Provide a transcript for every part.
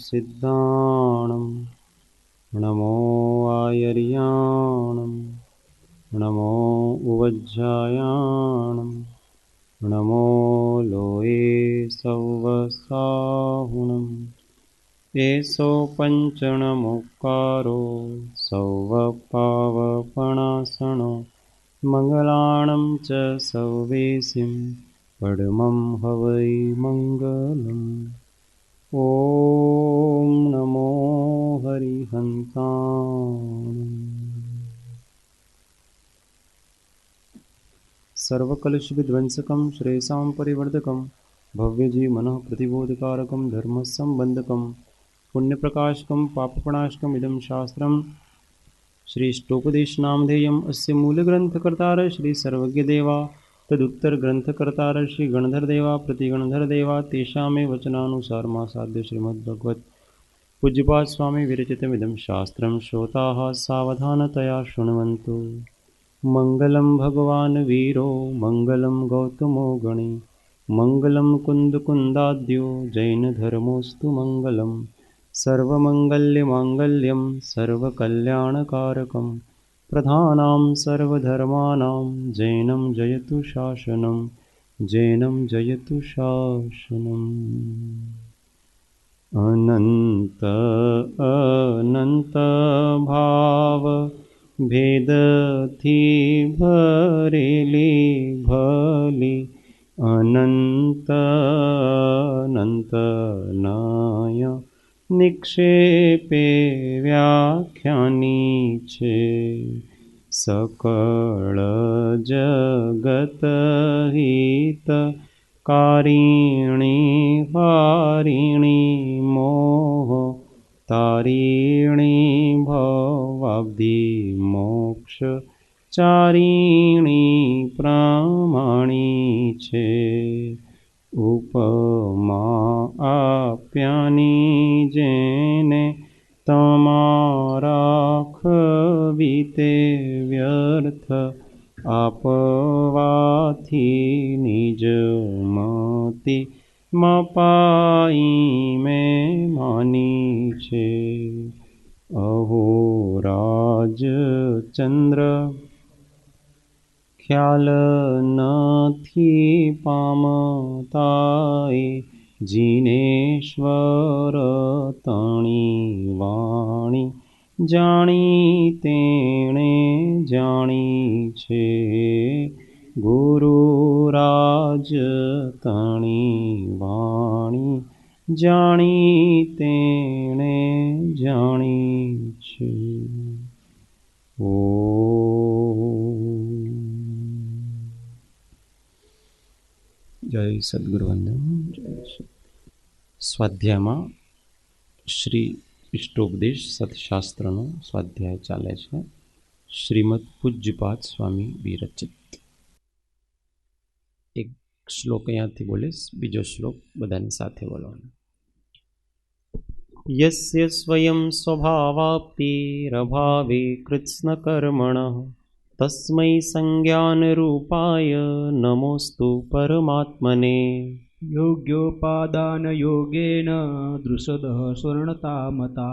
सिद्धाणं नमो आयर्याणं नमो उवज्जायाणं नमो लोये सौवसाहुणम् एषो पञ्चणमुक्कारो सौवपावपणासनो मङ्गलाणं च सौवेशिं परमं हवै मङ्गलम् ॐ नमो हरिहन्ताणम् सर्वकलुषविध्वंसकं श्रेयसां परिवर्धकं भव्यजीवमनः प्रतिबोधकारकं धर्मसम्बन्धकं पुण्यप्रकाशकं पापप्रणाशकम् इदं शास्त्रं श्रीष्टोपदेशनामधेयम् अस्य मूलग्रन्थकर्तार श्री सर्वज्ञदेवा तदुत्तरग्रन्थकर्तार श्री गणधरदेवा प्रतिगणधरदेवा तेषामे वचनानुसारमासाद्य श्रीमद्भगवत् पूज्यपाद स्वामी विरचितमिदं शास्त्रं श्रोताः सावधानतया शृण्वन्तु। मङ्गलं भगवान् वीरो मङ्गलं गौतमो गणे मङ्गलं कुन्दकुन्दाद्यो जैनधर्मोऽस्तु मङ्गलम् सर्वमङ्गल्यमाङ्गल्यं सर्वकल्याणकारकं प्रधानां सर्वधर्माणां जैनं जयतु शासनं जैनं जयतु शासनम्। अनन्त अनन्त भाव भेदथी भरेली भली अनंत अनंत नाय निक्षेपे व्याख्यानी छे सकळ जगत हित कारिणी हारिणी मोह तारिणी भवाब्धि मोक्ष चारिणी प्रामाणी छे उपमा आप्यानी जेने तमारा खवीते व्यर्थ आपवाथी निज मति मपाई में मानी छे अहोराज चंद्र ख्याल नथी पामताए जिनेश्वर तणी वाणी जाणी तेणे जाणी छे गुरुराज तणी वाणी जाणी तेणे जाणी छे। जय सद्गुरुवंदन। जय स्वाध्यायમાં શ્રી ઇષ્ટોપદેશ સત્શાસ્ત્રનો સ્વાધ્યાય ચાલે છે। શ્રીમદ પૂજ્યપાદ સ્વામી વિરચિત એક શ્લોક અહીંયાથી બોલીશ, બીજો શ્લોક બધાની સાથે બોલવાનો। યસ્ય સ્વયં સ્વભાવાપ્તિરભાવે કૃત્સ્નકર્મણઃ તસ્मै સંજ્ઞાનરૂપાય નમોસ્તુ પરમાત્મને। योग्योपादानयोगेन दृषदः स्वर्णतामता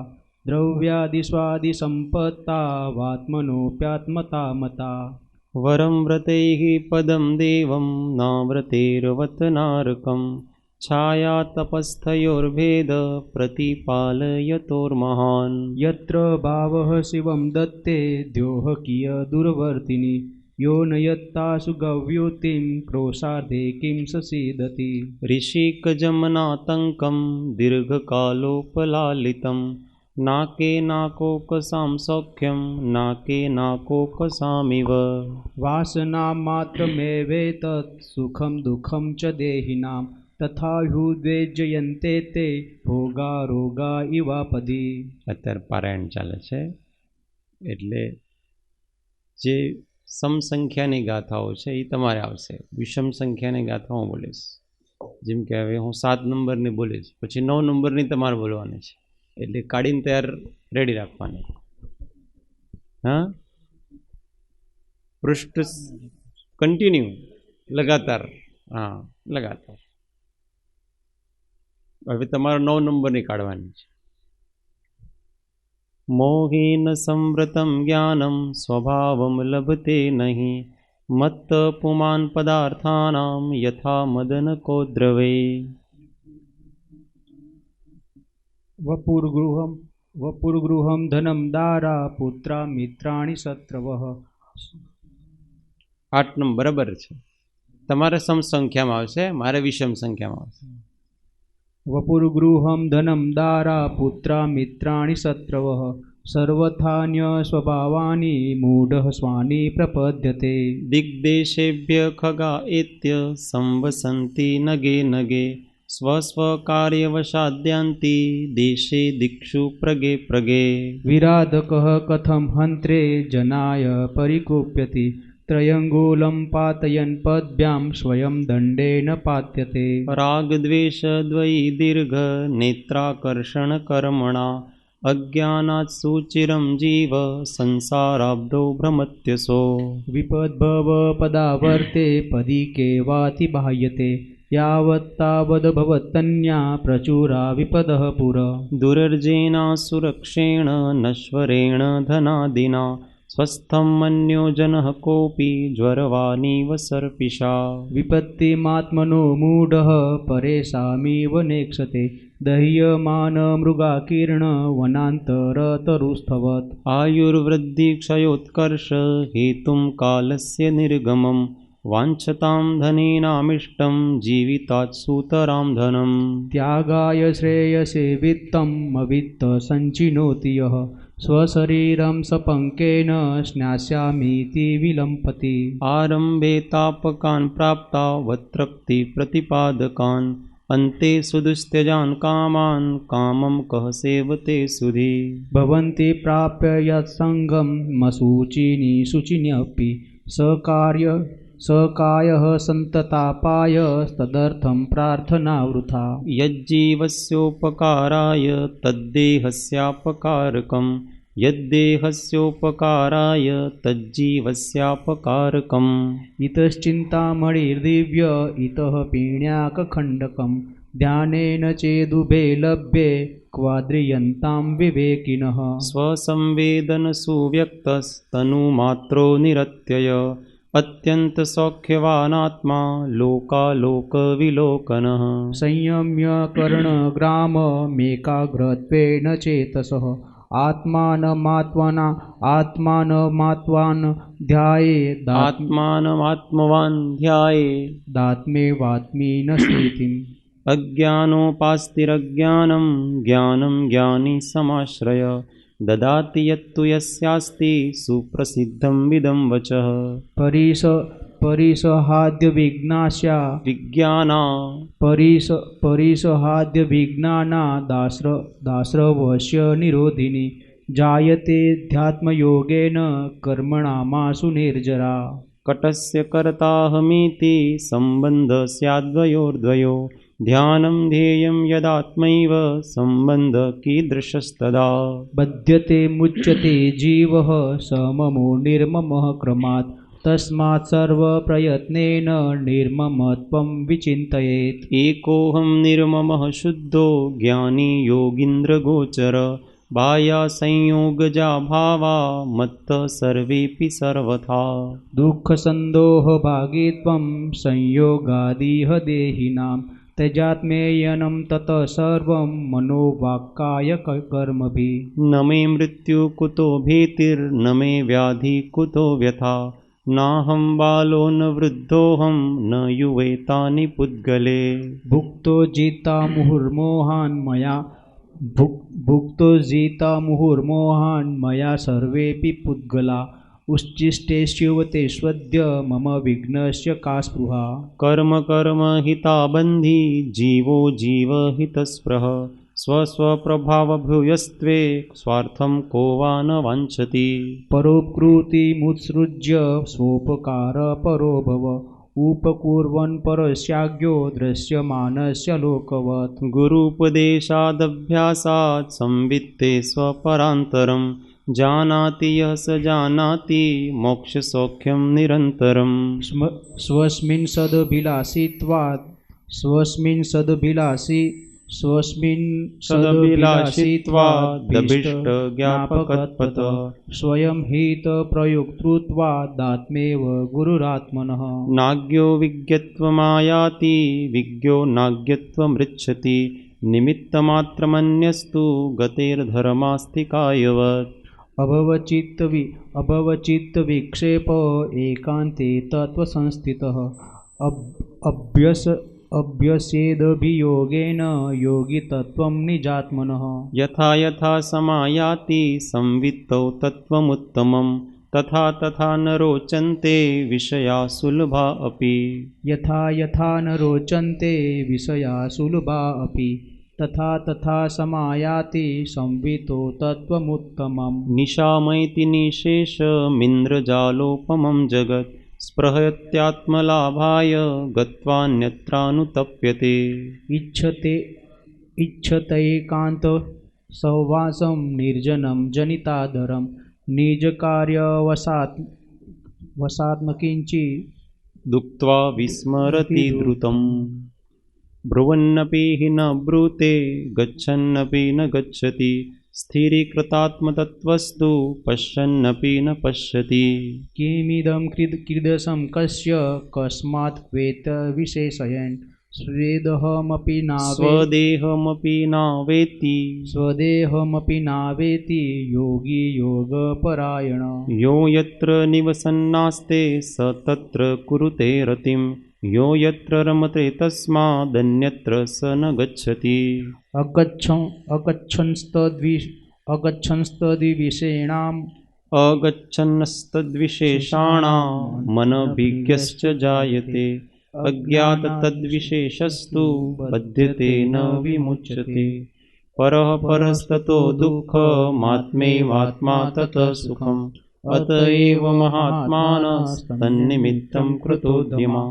द्रव्यादिस्वादिसम्पत्तावात्मनोऽप्यात्मता मता। वरं व्रतैः पदं देवं नाव्रतैर्वतनारकं छाया तपस्थयोर्भेद प्रतिपालयतोर्महान्। यत्र भावः शिवं दत्ते द्योः कियदुर्वर्तिनि यो न यत्तासु गव्योतिं क्रोशार्धे किं ससीदति। ऋषिकजमनातङ्कं दीर्घकालोपलालितं नाके नाकोकसां सौख्यं नाके नाकोकसामिव। वासनां मात्रमेवेतत् सुखं दुःखं च देहिनां तथा ह्युद्वेजयन्ते ते भोगा रोगा इवापदि। અત્યારે પારાયણ ચાલે છે એટલે જે સમ સંખ્યાની ગાથાઓ છે એ તમારે આવશે, વિષમ સંખ્યાની ગાથા હું બોલીશ। જેમ કે હવે હું 7 નંબરની બોલીશ, પછી 9 નંબરની તમારે બોલવાની છે, એટલે કાઢીને તૈયાર રેડી રાખવાની। હા, પૃષ્ઠ કન્ટિન્યુ લગાતાર, હા લગાતાર। હવે તમારે 9 નંબરની કાઢવાની છે। मोहेन संवृतं ज्ञानं स्वभावं लभते नहि मत्त पुमान् पदार्थानां यथा मदनकोद्रवे। वपुर्गृहं धनं दारा पुत्रा मित्राणि शत्रवः। 8 નંબર બરાબર છે. તમારે સમ સંખ્યામાં આવશે, મારે વિષમ સંખ્યામાં આવશે. વપુર્ગૃહં ધનમ દારા પુત્રા મિત્રાણિ શત્રવઃ સર્વથાન્ય સ્વભાવાની મૂઢઃ સ્વાની પ્રપદ્યતે. દિગ્દેશેભ્ય ખગા એત્ય સંવસંતિ નગે નગે સ્વસ્વકાર્યવશાદ્યાન્તિ દેશે દિક્ષુ પ્રગે પ્રગે. વિરાધકઃ કથમ હંત્રે જનાય પરિકુપ્યતિ ત્રયંગુલમ પાતયન પદ્ભ્યામ સ્વયં દંડેન પાત્યતે. રાગદ્વેષ દ્વયી દીર્ઘ નેત્રાકર્ષણ કર્મણા અજ્ઞાનાत् સુચિરં જીવ સંસારાબ્ધો ભ્રમત્યસો. વિપદ્ભવ પદાવર્તે પદી કેવાતિ બાહ્યતે યાવત્તાવદ ભવતન્યા પ્રચુરા વિપદઃ પુર. દુરર્જેના સુરક્ષેણ નશ્વરેણ ધનાદિના સ્વસ્થં મન્યો જનઃ કોપી જ્વરવાનીવ સર્પિષા. વિપત્તિમાત્મનો મૂઢઃ પરેશામીવ નેક્ષતે દહ્યમાન મૃગાકીર્ણ વનાંતરતરુસ્થવત. આયુર્વૃદ્ધિ ક્ષયોત્કર્ષ હેતું કાલસ્ય નિર્ગમં વાંછતાં ધનેનામિષ્ટં જીવિતાत् સુતરાં ધનમ. ત્યાગાય શ્રેયસે વિત્તમ અવિત્ત સંચિનોતિ યઃ સ્વશરીરં સપંકેન સ્નાસ્યામીતિ વિલંપતિ. આરંભે તાપકાન પ્રાપ્તા વત્રપ્તિ પ્રતિપાદકાન અંતે સુદુસ્ત્યજાન કામાન કામમ કહ સેવતે સુધી. ભવન્તિ પ્રાપ્ય યત્સંગમ મસૂચિની શુચિન્યપી સકાયઃ સંતતાપાય તદર્થં પ્રાર્થના વૃથા. યજ્જીવસ્યોપકારાય તદ્દેહસ્યાપકારકં યદ્દેહસ્યોપકારાય તજ્જીવસ્યાપકારકં. ઇતશ્ચિંતામણિર્દિવ્ય ઇતઃ પીણ્યાકખંડકં ધ્યાનેન ચેદુભે લભ્યે ક્વાદ્રિયન્તાં વિવેકિનઃ. સ્વસંવેદન સુવ્યક્તસ્તનુમાત્રો નિરત્યય અત્યંત સૌખ્યવાનાત્મા લોકાલોકવિલોકનઃ. સંયમ્ય કર્ણગ્રામ મેકાગ્રત્વેન ચેતસઃ આત્માનમાત્વાન ધ્યાયે આત્માનમાત્મવાન ધ્યાયે દાત્મેવાત્મીન સ્થિતિમ. અજ્ઞાનોપાસ્તિરજ્ઞાનં જ્ઞાनं જ્ઞાની સમાશ્રય દદાતિ યત્તુ યસ્યાસ્તિ સુપ્રસિદ્ધં વિદં વચઃ. પરિસહાદ્ય વિજ્ઞાસ્યા વિજ્ઞાના પરિસહાદ્ય વિજ્ઞાના દાસ્રવસ્ય નિરોધિની જાયતે ધ્યાત્મયોગેન કર્મણામાસુ નિર્જરા. કટસ્ય કર્તાહમીતિ સંબંધ સ્યાદ્વયોર્દ્વયો ધ્યાनं ધ્યેયં યદાત્મૈવ સંબંધ કીદૃશસ્તદા. બધ્યતે મુચ્યતે જીવઃ સમમો નિર્મમઃ ક્રમાत् તસ્માत् સર્વ પ્રયત્નેન નિર્મમત્વં વિચિંતયેત. એકોહમ નિર્મમઃ શુદ્ધો જ્ઞાની યોગીન્દ્રગોચર બાહ્યા સંયોગજા ભાવા મત્ત સર્વેપી સર્વથા. દુઃખ સંદોહ ભાગીત્વં સંયોગાદિહ દેહિનાં તજાત્મેયનં તત સર્વં મનોવાક્કાય કર્મભિ. ન મે મૃત્યુ કુતો ભીતિર્ન મે વ્યાધિ કુતો વ્યથા નાહં બાલો ન વૃદ્ધોહં ન યુવેતાનિ પુદ્ગલે. ભુક્તો જીતા મુહુર્મોહાન મયા સર્વેપી પુદ્ગલા ઉચ્ચિષ્ટેષ્યુવતેષ્વદ્ય મમ વિઘ્નસ્ય કા સ્પૃહા. કર્મ કર્મ હિતાબંધી જીવો જીવ હિતસ્પૃહ સ્વસ્વપ્રભાવભૂયસ્ત્વે સ્વાર્થં કો વા ન વાંછતિ. પરોપકૃતિમુત્સૃજ્ય સ્વોપકાર પરો ભવ ઉપકુર્વન પરસ્યાજ્ઞો દ્રશ્યમાનસ્ય લોકવત. ગુરૂપદેશાદભ્યાસાत् સંવિત્તે સ્વપરાંતરં જાનાતિ યઃ સ જાનાતિ મોક્ષસૌખ્યં નિરંતરમ. स्वस्मिन् सदभिलाषित्वादभीष्टज्ञापकत्वत् स्वयं हितप्रयोक्तृत्वादात्मेव गुरुरात्मनः नाज्ञो विज्ञत्वमायाति विज्ञो नाज्ञत्वमृच्छति निमित्तमात्रमन्यस्तु गतेर्धर्मास्तिकायवत् अभवचित्तविक्षेप एकान्ते तत्त्वसंस्थितः अभ्यस्येदभियोगेन योगी तत्त्वं निजात्मनः यथा यथा समायाति संवित्तौ तत्त्वमुत्तमं तथा तथा न रोचन्ते विषया सुलभा अपि यथा यथा न रोचन्ते विषया सुलभा अपि तथा तथा समायाति संवितो तत्त्वमुत्तमम् निशामैति निशेषमिन्द्रजालोपमं जगत् स्पृहत्यात्मलाभाय गत्वान्यत्रानुतप्यते इच्छतैकान्त सहवासं निर्जनं जनितादरं निजकार्यवशात्मकिञ्चित् दुक्त्वा विस्मरति द्रुतम् ब्रुवन्नपि हि न ब्रूते गच्छन्नपि न गच्छति स्थिरीकृतात्मतत्त्वस्तु पश्यन्नपि न पश्यति किमिदं कीदृशं कस्य कस्मात् वेत्त विशेषयन् स्वदेहमपि नावेति योगी योगपरायण यो यत्र निवसन्नास्ते स तत्र कुरुते रतिं यो यत्र रमते तस्मादन्यत्र स न गच्छति अगच्छन्स्तद्विशेषाणां मनभिज्ञश्च जायते अज्ञात तद्विशेषस्तु बध्यते न विमुच्यते परः परस्ततो दुःखमात्मैवात्मा ततः सुखम् अतएव महात्मानस्तन्निमित्तं कृतोद्यमा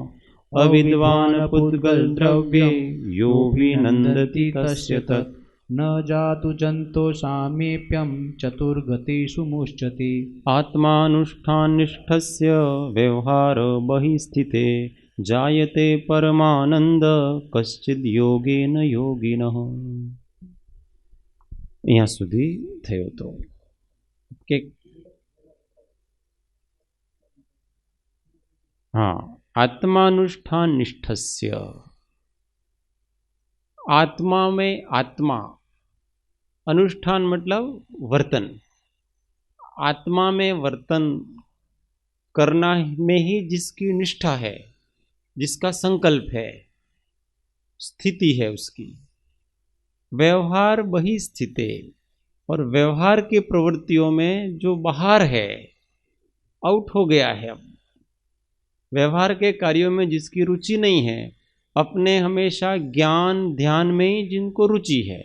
अविद्वान् पुद्गलद्रव्ये यो विनन्दति तस्य तत् न जातु जन्तो सामीप्यं चतुर्गतिषु मुच्यते आत्मानुष्ठाननिष्ठस्य व्यवहार बहिस्थिते जायते परमानंद कश्चिद योगेन योगिनः। यहाँ સુધી થયો તો કે हाँ आत्मानुष्ठान निष्ठस्य आत्मा में आत्मा अनुष्ठान मतलब वर्तन आत्मा में वर्तन करना में ही जिसकी निष्ठा है जिसका संकल्प है स्थिति है उसकी व्यवहार बही स्थिति और व्यवहार की प्रवृत्तियों में जो बाहर है आउट हो गया है अब व्यवहार के कार्यों में जिसकी रुचि नहीं है अपने हमेशा ज्ञान ध्यान में ही जिनको रुचि है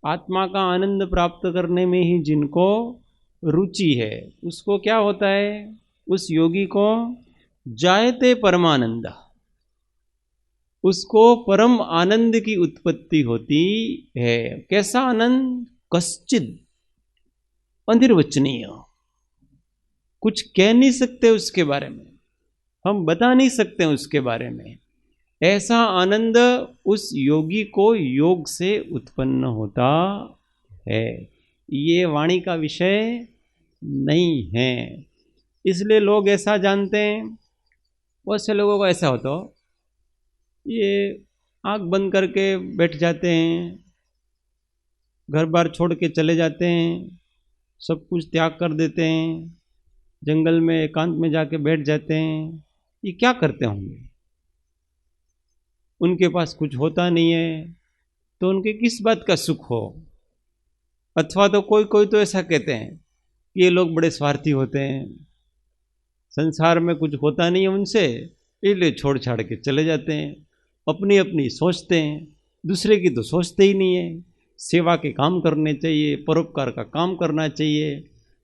आत्मा का आनंद प्राप्त करने में ही जिनको रुचि है उसको क्या होता है उस योगी को जायते परमानंद उसको परम आनंद की उत्पत्ति होती है। कैसा आनंद कश्चित अनिर्वचनीय कुछ कह नहीं सकते उसके बारे में हम बता नहीं सकते उसके बारे में ऐसा आनंद उस योगी को योग से उत्पन्न होता है ये वाणी का विषय नहीं है इसलिए लोग ऐसा जानते हैं बहुत से लोगों को ऐसा होता ये आंख बंद करके बैठ जाते हैं घर बार छोड़ के चले जाते हैं सब कुछ त्याग कर देते हैं जंगल में एकांत में जाके बैठ जाते हैं ये क्या करते होंगे उनके पास कुछ होता नहीं है तो उनके किस बात का सुख हो अथवा तो कोई कोई तो ऐसा कहते हैं कि ये लोग बड़े स्वार्थी होते हैं संसार में कुछ होता नहीं है उनसे इसलिए छोड़ छाड़ के चले जाते हैं अपनी अपनी सोचते हैं दूसरे की तो सोचते ही नहीं है सेवा के काम करने चाहिए परोपकार का काम करना चाहिए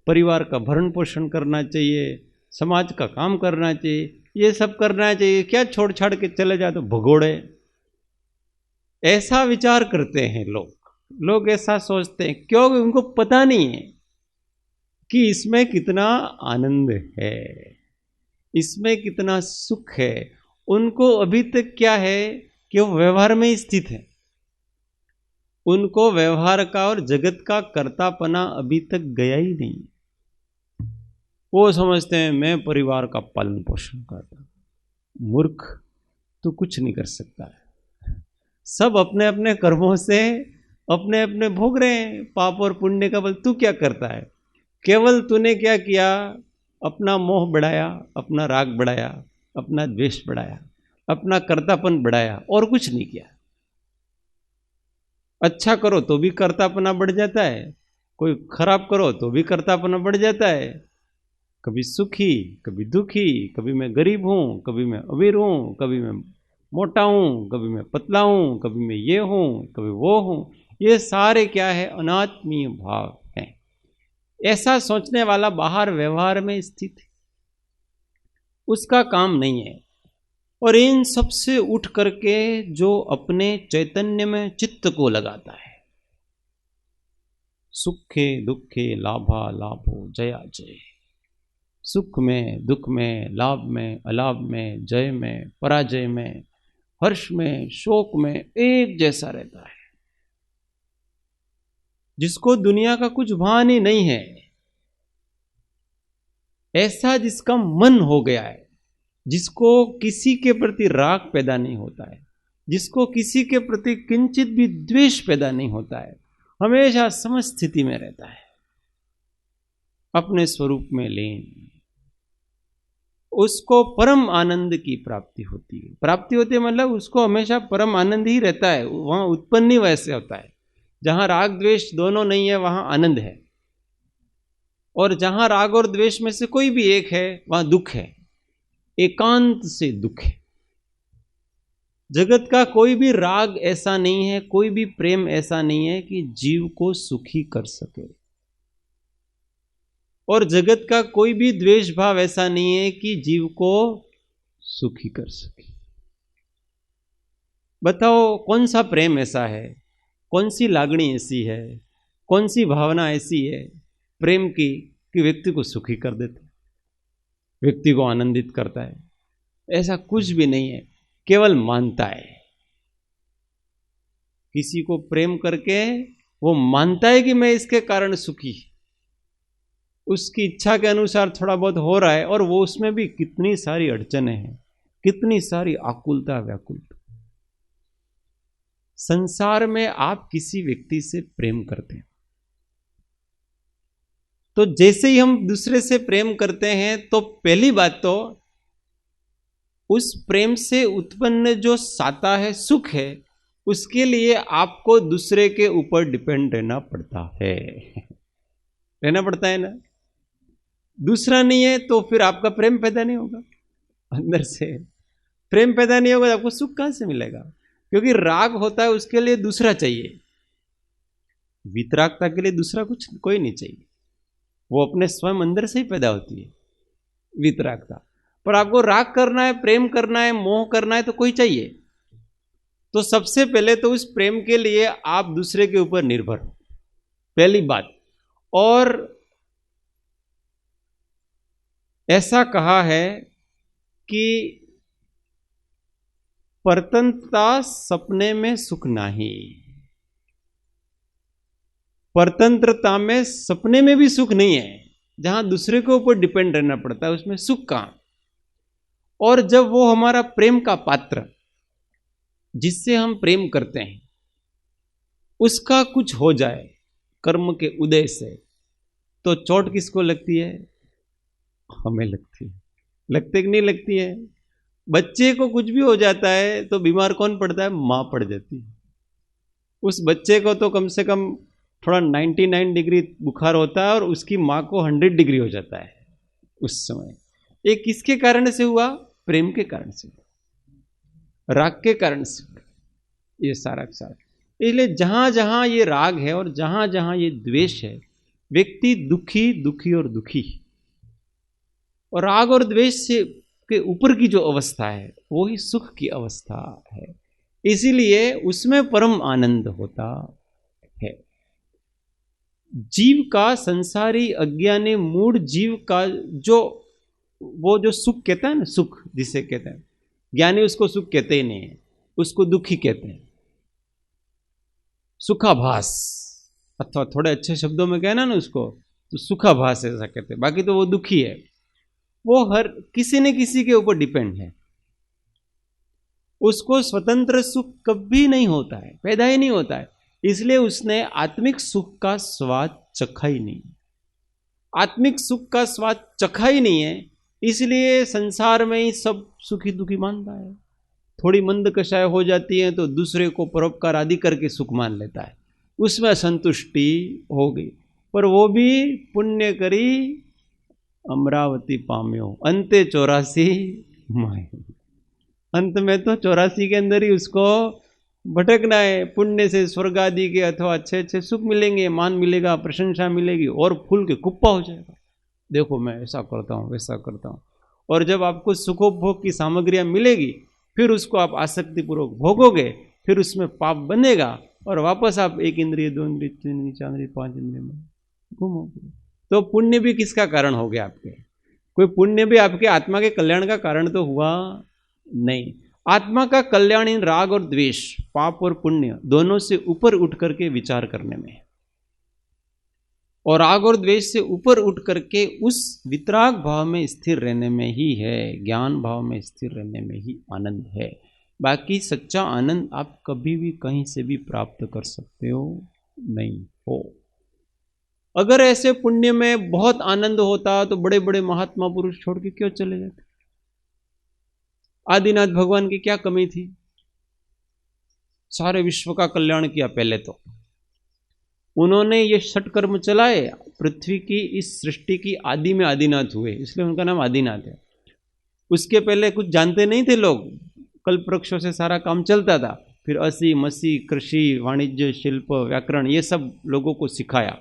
परिवार का भरण पोषण करना चाहिए समाज का काम करना चाहिए ये सब करना चाहिए क्या छोड़ छाड़ के चले जाते भगोड़े ऐसा विचार करते हैं लोग ऐसा सोचते हैं क्योंकि उनको पता नहीं है कि इसमें कितना आनंद है इसमें कितना सुख है उनको अभी तक क्या है कि वो व्यवहार में स्थित है उनको व्यवहार का और जगत का कर्तापना अभी तक गया ही नहीं। वो समझते हैं मैं परिवार का पालन पोषण करता हूं। मूर्ख, तू कुछ नहीं कर सकता है। सब अपने अपने कर्मों से अपने अपने भोग रहे हैं पाप और पुण्य का बल। तू क्या करता है? केवल तूने क्या किया? अपना मोह बढ़ाया, अपना राग बढ़ाया, अपना द्वेष बढ़ाया, अपना कर्तापन बढ़ाया, और कुछ नहीं किया। अच्छा करो तो भी कर्तापना बढ़ जाता है, कोई खराब करो तो भी कर्तापना बढ़ जाता है। कभी सुखी, कभी दुखी, कभी मैं गरीब हूं, कभी मैं अमीर हूं, कभी मैं मोटा हूं, कभी मैं पतला हूं, कभी मैं ये हूं, कभी वो हूं। ये सारे क्या है? अनात्मीय भाव हैं। ऐसा सोचने वाला बाहर व्यवहार में स्थित है, उसका काम नहीं है। और इन सब से उठ करके जो अपने चैतन्य में चित्त को लगाता है, सुखे दुखे लाभा लाभो जया जय, सुख में दुख में, लाभ में अलाभ में, जय में पराजय में, हर्ष में शोक में एक जैसा रहता है, जिसको दुनिया का कुछ भान ही नहीं है, ऐसा जिसका मन हो गया है, जिसको किसी के प्रति राग पैदा नहीं होता है, जिसको किसी के प्रति किंचित भी द्वेष पैदा नहीं होता है, हमेशा समस्थिति में रहता है, अपने स्वरूप में लीन, उसको परम आनंद की प्राप्ति होती है। प्राप्ति होती है मतलब उसको हमेशा परम आनंद ही रहता है, वहां उत्पन्न ही वैसे होता है। जहां राग द्वेष दोनों नहीं है वहां आनंद है, और जहां राग और द्वेष में से कोई भी एक है वहां दुख है, एकांत से दुख है। जगत का कोई भी राग ऐसा नहीं है, कोई भी प्रेम ऐसा नहीं है कि जीव को सुखी कर सके, और जगत का कोई भी द्वेष भाव ऐसा नहीं है कि जीव को सुखी कर सके। बताओ कौन सा प्रेम ऐसा है, कौन सी लागणी ऐसी है, कौन सी भावना ऐसी है प्रेम की कि व्यक्ति को सुखी कर देता है, व्यक्ति को आनंदित करता है? ऐसा कुछ भी नहीं है, केवल मानता है। किसी को प्रेम करके वो मानता है कि मैं इसके कारण सुखी, उसकी इच्छा के अनुसार थोड़ा बहुत हो रहा है, और वो उसमें भी कितनी सारी अड़चनें हैं, कितनी सारी आकुलता व्याकुलता। संसार में आप किसी व्यक्ति से प्रेम करते हैं तो जैसे ही हम दूसरे से प्रेम करते हैं तो पहली बात तो उस प्रेम से उत्पन्न जो साता है, सुख है, उसके लिए आपको दूसरे के ऊपर डिपेंड रहना पड़ता है, रहना पड़ता है ना। दूसरा नहीं है तो फिर आपका प्रेम पैदा नहीं होगा, अंदर से प्रेम पैदा नहीं होगा तो आपको सुख कहां से मिलेगा? क्योंकि राग होता है उसके लिए दूसरा चाहिए, वितरागता के लिए दूसरा कुछ कोई नहीं चाहिए, वो अपने स्वयं अंदर से ही पैदा होती है वितरागता। पर आपको राग करना है, प्रेम करना है, मोह करना है तो कोई चाहिए। तो सबसे पहले तो उस प्रेम के लिए आप दूसरे के ऊपर निर्भर हो, पहली बात। और ऐसा कहा है कि परतंत्रता सपने में सुख नहीं, परतंत्रता में सपने में भी सुख नहीं है, जहां दूसरे के ऊपर डिपेंड रहना पड़ता है उसमें सुख कहां। और जब वो हमारा प्रेम का पात्र जिससे हम प्रेम करते हैं उसका कुछ हो जाए कर्म के उदय से, तो चोट किसको लगती है? हमें लगती है। लगती कि नहीं लगती है? बच्चे को कुछ भी हो जाता है तो बीमार कौन पड़ता है? मां पड़ जाती है। उस बच्चे को तो कम से कम थोड़ा 99 डिग्री बुखार होता है और उसकी मां को 100 डिग्री हो जाता है उस समय। ये किसके कारण से हुआ? प्रेम के कारण से, राग के कारण से, ये सारा सारा। इसलिए जहां जहां ये राग है और जहां जहां ये द्वेष है, व्यक्ति दुखी दुखी और दुखी। और राग और द्वेष से के ऊपर की जो अवस्था है वो ही सुख की अवस्था है, इसीलिए उसमें परम आनंद होता है। जीव का, संसारी अज्ञानी मूढ़ जीव का जो वो जो सुख कहता है ना, सुख जिसे कहते हैं, ज्ञानी उसको सुख कहते ही नहीं है, उसको दुखी कहते हैं। सुखाभास, अथवा थोड़े अच्छे शब्दों में कहना ना उसको तो सुखाभास ऐसा कहते हैं। बाकी तो वो दुखी है, वो हर किसी न किसी के ऊपर डिपेंड है। उसको स्वतंत्र सुख कभी नहीं होता है, पैदा ही नहीं होता है, इसलिए उसने आत्मिक सुख का स्वाद चखा ही नहीं। आत्मिक सुख का स्वाद चखा ही नहीं है, इसलिए संसार में ही सब सुखी दुखी मानता है। थोड़ी मंद कषाय हो जाती है तो दूसरे को परोपकार आदि करके सुख मान लेता है, उसमें संतुष्टि हो गई। पर वो भी पुण्य करी अमरावती पाम्यो, अंते 84 माए। अंत में तो 84 के अंदर ही उसको भटकना है। पुण्य से स्वर्ग आदि के अथवा अच्छे अच्छे सुख मिलेंगे, मान मिलेगा, प्रशंसा मिलेगी, और फूल के कुप्पा हो जाएगा। देखो मैं ऐसा करता हूँ, वैसा करता हूँ। और जब आपको सुखोपभोग की सामग्रियाँ मिलेगी, फिर उसको आप आसक्तिपूर्वक भोगोगे, फिर उसमें पाप बनेगा, और वापस आप 1 इंद्रिय 2 इंद्रिय 3 इंद्रिय 4 इंद्रिय 5 इंद्रिय में घूमोगे। तो पुण्य भी किसका कारण हो गया आपके? कोई पुण्य भी आपके आत्मा के कल्याण का कारण तो हुआ नहीं। आत्मा का कल्याण इन राग और द्वेष, पाप और पुण्य दोनों से ऊपर उठ करके विचार करने में है, और राग और द्वेष से ऊपर उठ करके उस वितराग भाव में स्थिर रहने में ही है, ज्ञान भाव में स्थिर रहने में ही आनंद है। बाकी सच्चा आनंद आप कभी भी कहीं से भी प्राप्त कर सकते हो नहीं हो। अगर ऐसे पुण्य में बहुत आनंद होता तो बड़े बड़े महात्मा पुरुष छोड़ के क्यों चले जाते? आदिनाथ भगवान की क्या कमी थी? सारे विश्व का कल्याण किया। पहले तो उन्होंने ये षटकर्म चलाए, पृथ्वी की इस सृष्टि की आदि में आदिनाथ हुए, इसलिए उनका नाम आदिनाथ है। उसके पहले कुछ जानते नहीं थे लोग, कल्प वृक्षों से सारा काम चलता था। फिर असी मसी, कृषि, वाणिज्य, शिल्प, व्याकरण, ये सब लोगों को सिखाया।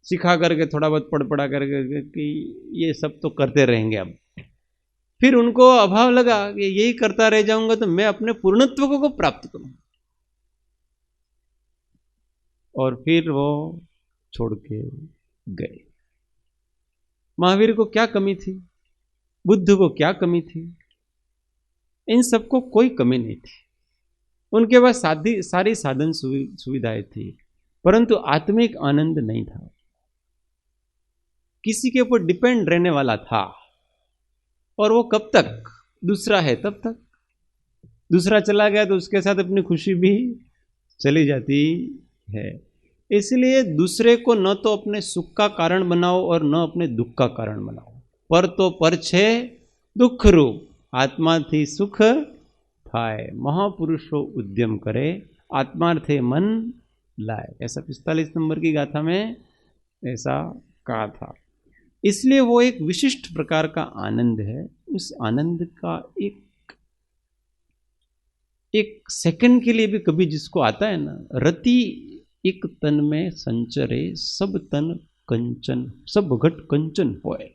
सिखा करके थोड़ा बहुत पढ़ा करके कि ये सब तो करते रहेंगे। अब फिर उनको अभाव लगा कि यही करता रह जाऊंगा तो मैं अपने पूर्णत्व को प्राप्त करूं, और फिर वो छोड़ के गए। महावीर को क्या कमी थी? बुद्ध को क्या कमी थी? इन सबको कोई कमी नहीं थी। उनके पास सारी साधन सुविधाएं थी, परंतु आत्मिक आनंद नहीं था। किसी के ऊपर डिपेंड रहने वाला था, और वो कब तक? दूसरा है तब तक। दूसरा चला गया तो उसके साथ अपनी खुशी भी चली जाती है। इसलिए दूसरे को न तो अपने सुख का कारण बनाओ और न अपने दुख का कारण बनाओ। पर तो पर छे दुख रूप, आत्मा थी सुख थाय। महापुरुषो उद्यम करे, आत्मार्थे मन लाए। ऐसा 45 नंबर की गाथा में ऐसा कहा था। इसलिए वो एक विशिष्ट प्रकार का आनंद है। उस आनंद का एक सेकंड के लिए भी कभी जिसको आता है ना, रति एक तन में संचरे, सब तन कंचन, सब घट कंचन होए।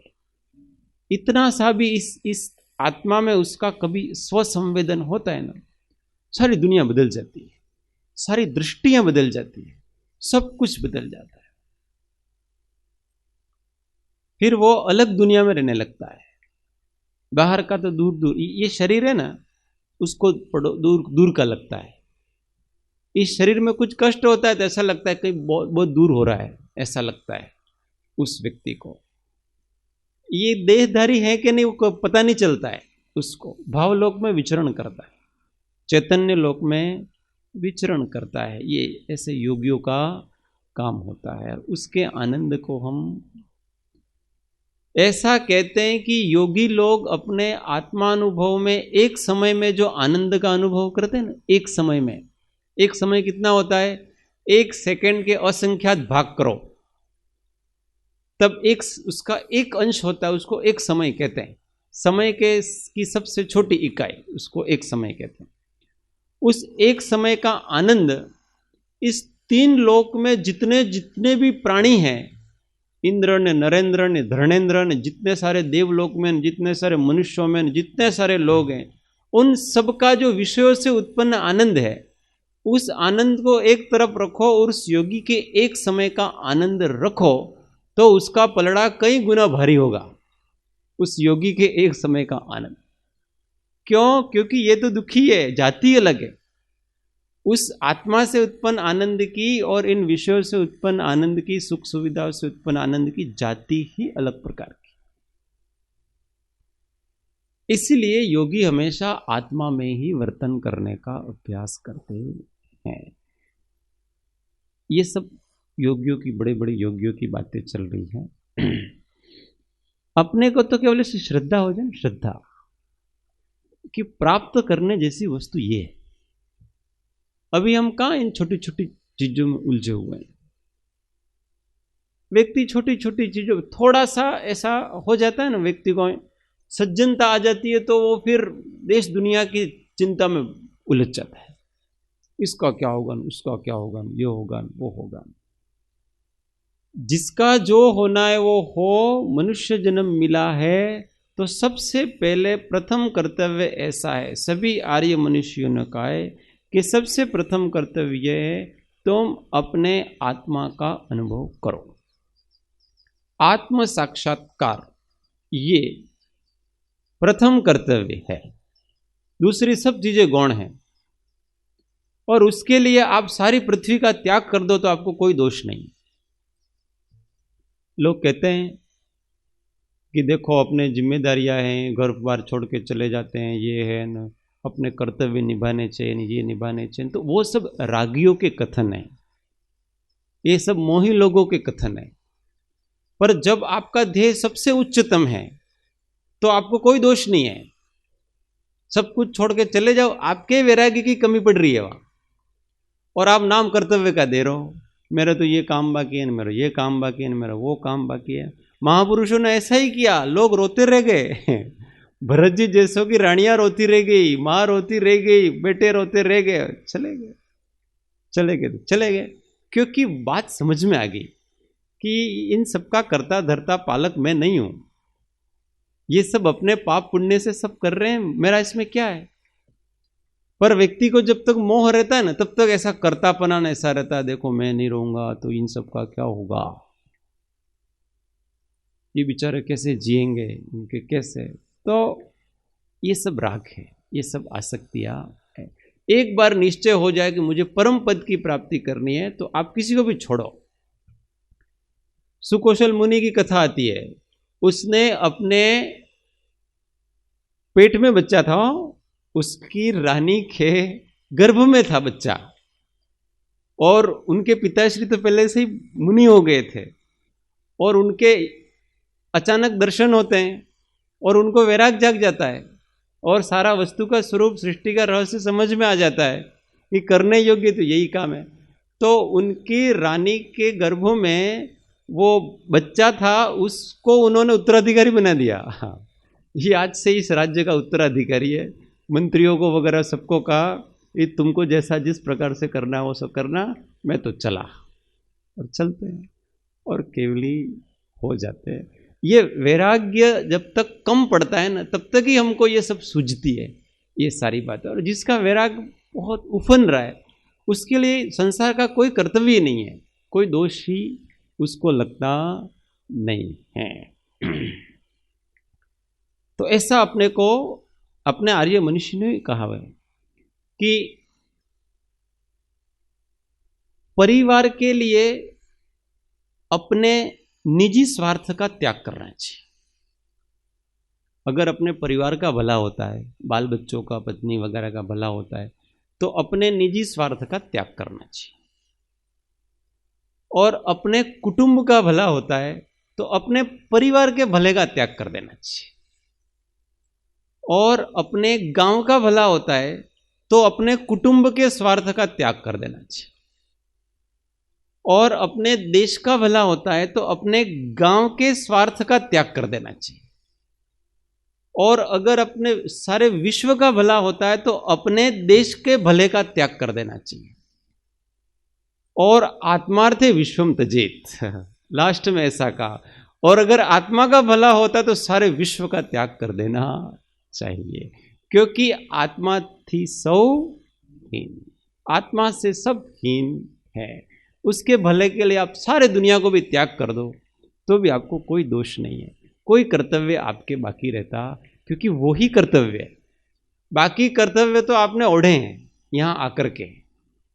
इतना सा भी इस आत्मा में उसका कभी स्वसंवेदन होता है ना, सारी दुनिया बदल जाती है, सारी दृष्टियां बदल जाती है, सब कुछ बदल जाता है। फिर वो अलग दुनिया में रहने लगता है। बाहर का तो दूर दूर, ये शरीर है ना, उसको दूर दूर का लगता है। इस शरीर में कुछ कष्ट होता है तो ऐसा लगता है कहीं बहुत बहुत दूर हो रहा है, ऐसा लगता है उस व्यक्ति को। ये देहधारी है कि नहीं वो पता नहीं चलता है उसको। भावलोक में विचरण करता है, चैतन्य लोक में विचरण करता है। ये ऐसे योगियों का काम होता है। उसके आनंद को हम ऐसा कहते हैं कि योगी लोग अपने आत्मानुभव में एक समय में जो आनंद का अनुभव करते हैं ना, एक समय में, एक समय कितना होता है? 1 सेकंड के असंख्यात भाग करो तब उसका एक अंश होता है, उसको एक समय कहते हैं। समय की सबसे छोटी इकाई, उसको एक समय कहते हैं। उस एक समय का आनंद इस 3 लोक में जितने भी प्राणी हैं, इंद्र ने, नरेंद्र ने, धर्णेंद्र ने, जितने सारे देवलोक में, जितने सारे मनुष्यों में, जितने सारे लोग हैं, उन सबका जो विषयों से उत्पन्न आनंद है, उस आनंद को एक तरफ रखो और उस योगी के एक समय का आनंद रखो तो उसका पलड़ा कई गुना भारी होगा, उस योगी के एक समय का आनंद। क्यों? क्योंकि ये तो दुखी है, जाति अलग है। उस आत्मा से उत्पन्न आनंद की और इन विषयों से उत्पन्न आनंद की, सुख सुविधाओं से उत्पन्न आनंद की जाति ही अलग प्रकार की। इसलिए योगी हमेशा आत्मा में ही वर्तन करने का अभ्यास करते हैं। ये सब योगियों की, बड़े बड़े योगियों की बातें चल रही हैं। अपने को तो केवल इसकी श्रद्धा हो जाए, श्रद्धा कि प्राप्त करने जैसी वस्तु ये है। अभी हम कहाँ इन छोटी छोटी चीजों में उलझे हुए हैं। व्यक्ति छोटी छोटी चीजों, थोड़ा सा ऐसा हो जाता है ना, व्यक्ति को सज्जनता आ जाती है तो वो फिर देश दुनिया की चिंता में उलझ जाता है। इसका क्या होगा, उसका क्या होगा, ये होगा, वो होगा। जिसका जो होना है वो हो। मनुष्य जन्म मिला है तो सबसे पहले प्रथम कर्तव्य ऐसा है, सभी आर्य मनुष्यों ने कहा है कि सबसे प्रथम कर्तव्य यह है, तुम अपने आत्मा का अनुभव करो। आत्म साक्षात्कार ये प्रथम कर्तव्य है। दूसरी सब चीजें गौण हैं। और उसके लिए आप सारी पृथ्वी का त्याग कर दो तो आपको कोई दोष नहीं। लोग कहते हैं कि देखो अपने जिम्मेदारियां हैं, घर बार छोड़ के चले जाते हैं, ये है न, अपने कर्तव्य निभाने चाहिए, ये निभाने चाहिए। तो वो सब रागियों के कथन है, ये सब मोही लोगों के कथन है। पर जब आपका ध्येय सबसे उच्चतम है तो आपको कोई दोष नहीं है। सब कुछ छोड़ के चले जाओ, आपके वैराग्य की कमी पड़ रही है वहां, और आप नाम कर्तव्य का दे रहे हो, मेरा तो ये काम बाकी है, मेरा ये काम बाकी है, मेरा वो काम बाकी है। महापुरुषों ने ऐसा ही किया, लोग रोते रह गए। भरत जी जैसों की रानियां रोती रह गई, माँ रोती रह गई, बेटे रोते रह गए, चले गए, चले गए, चले गए। क्योंकि बात समझ में आ गई कि इन सबका करता धरता पालक मैं नहीं हूं। ये सब अपने पाप पुण्य से सब कर रहे हैं, मेरा इसमें क्या है। पर व्यक्ति को जब तक मोह रहता है ना, तब तक ऐसा कर्तापना ऐसा रहता है, देखो मैं नहीं रहूंगा तो इन सब का क्या होगा, ये बेचारे कैसे जिएंगे, इनके कैसे। तो ये सब राग है, ये सब आसक्तियां है। एक बार निश्चय हो जाए कि मुझे परम पद की प्राप्ति करनी है तो आप किसी को भी छोड़ो। सुकौशल मुनि की कथा आती है, उसने अपने पेट में बच्चा था, उसकी रानी के गर्भ में था बच्चा, और उनके पिताश्री तो पहले से ही मुनि हो गए थे, और उनके अचानक दर्शन होते हैं और उनको वैराग जाग जाता है और सारा वस्तु का स्वरूप, सृष्टि का रहस्य समझ में आ जाता है कि करने योग्य तो यही काम है। तो उनकी रानी के गर्भों में वो बच्चा था, उसको उन्होंने उत्तराधिकारी बना दिया। ये आज से इस राज्य का उत्तराधिकारी है। मंत्रियों को वगैरह सबको कहा ये तुमको जैसा जिस प्रकार से करना है वो सब करना, मैं तो चला। और चलते हैं और केवली हो जाते हैं। ये वैराग्य जब तक कम पड़ता है ना, तब तक ही हमको ये सब सूझती है, ये सारी बातें। और जिसका वैराग बहुत उफन रहा है, उसके लिए संसार का कोई कर्तव्य नहीं है, कोई दोष ही उसको लगता नहीं है। तो ऐसा अपने को, अपने आर्य मनुष्य ने कहा है कि परिवार के लिए अपने निजी स्वार्थ का त्याग करना चाहिए। अगर अपने परिवार का भला होता है, बाल बच्चों का, पत्नी वगैरह का भला होता है, तो अपने निजी स्वार्थ का त्याग करना चाहिए। और अपने कुटुंब का भला होता है तो अपने परिवार के भले का त्याग कर देना चाहिए। और अपने गांव का भला होता है तो अपने कुटुंब के स्वार्थ का त्याग कर देना चाहिए। और अपने देश का भला होता है तो अपने गांव के स्वार्थ का त्याग कर देना चाहिए। और अगर अपने सारे विश्व का भला होता है तो अपने देश के भले का त्याग कर देना चाहिए। और आत्मार्थे विश्वम त्यजेत, लास्ट में ऐसा कहा। और अगर आत्मा का भला होता है तो सारे विश्व का त्याग कर देना चाहिए, क्योंकि आत्मा थी सौ हीन, आत्मा से सब हीन है। उसके भले के लिए आप सारे दुनिया को भी त्याग कर दो तो भी आपको कोई दोष नहीं है, कोई कर्तव्य आपके बाकी रहता, क्योंकि वही कर्तव्य है। बाकी कर्तव्य तो आपने ओढ़े हैं यहाँ आकर के,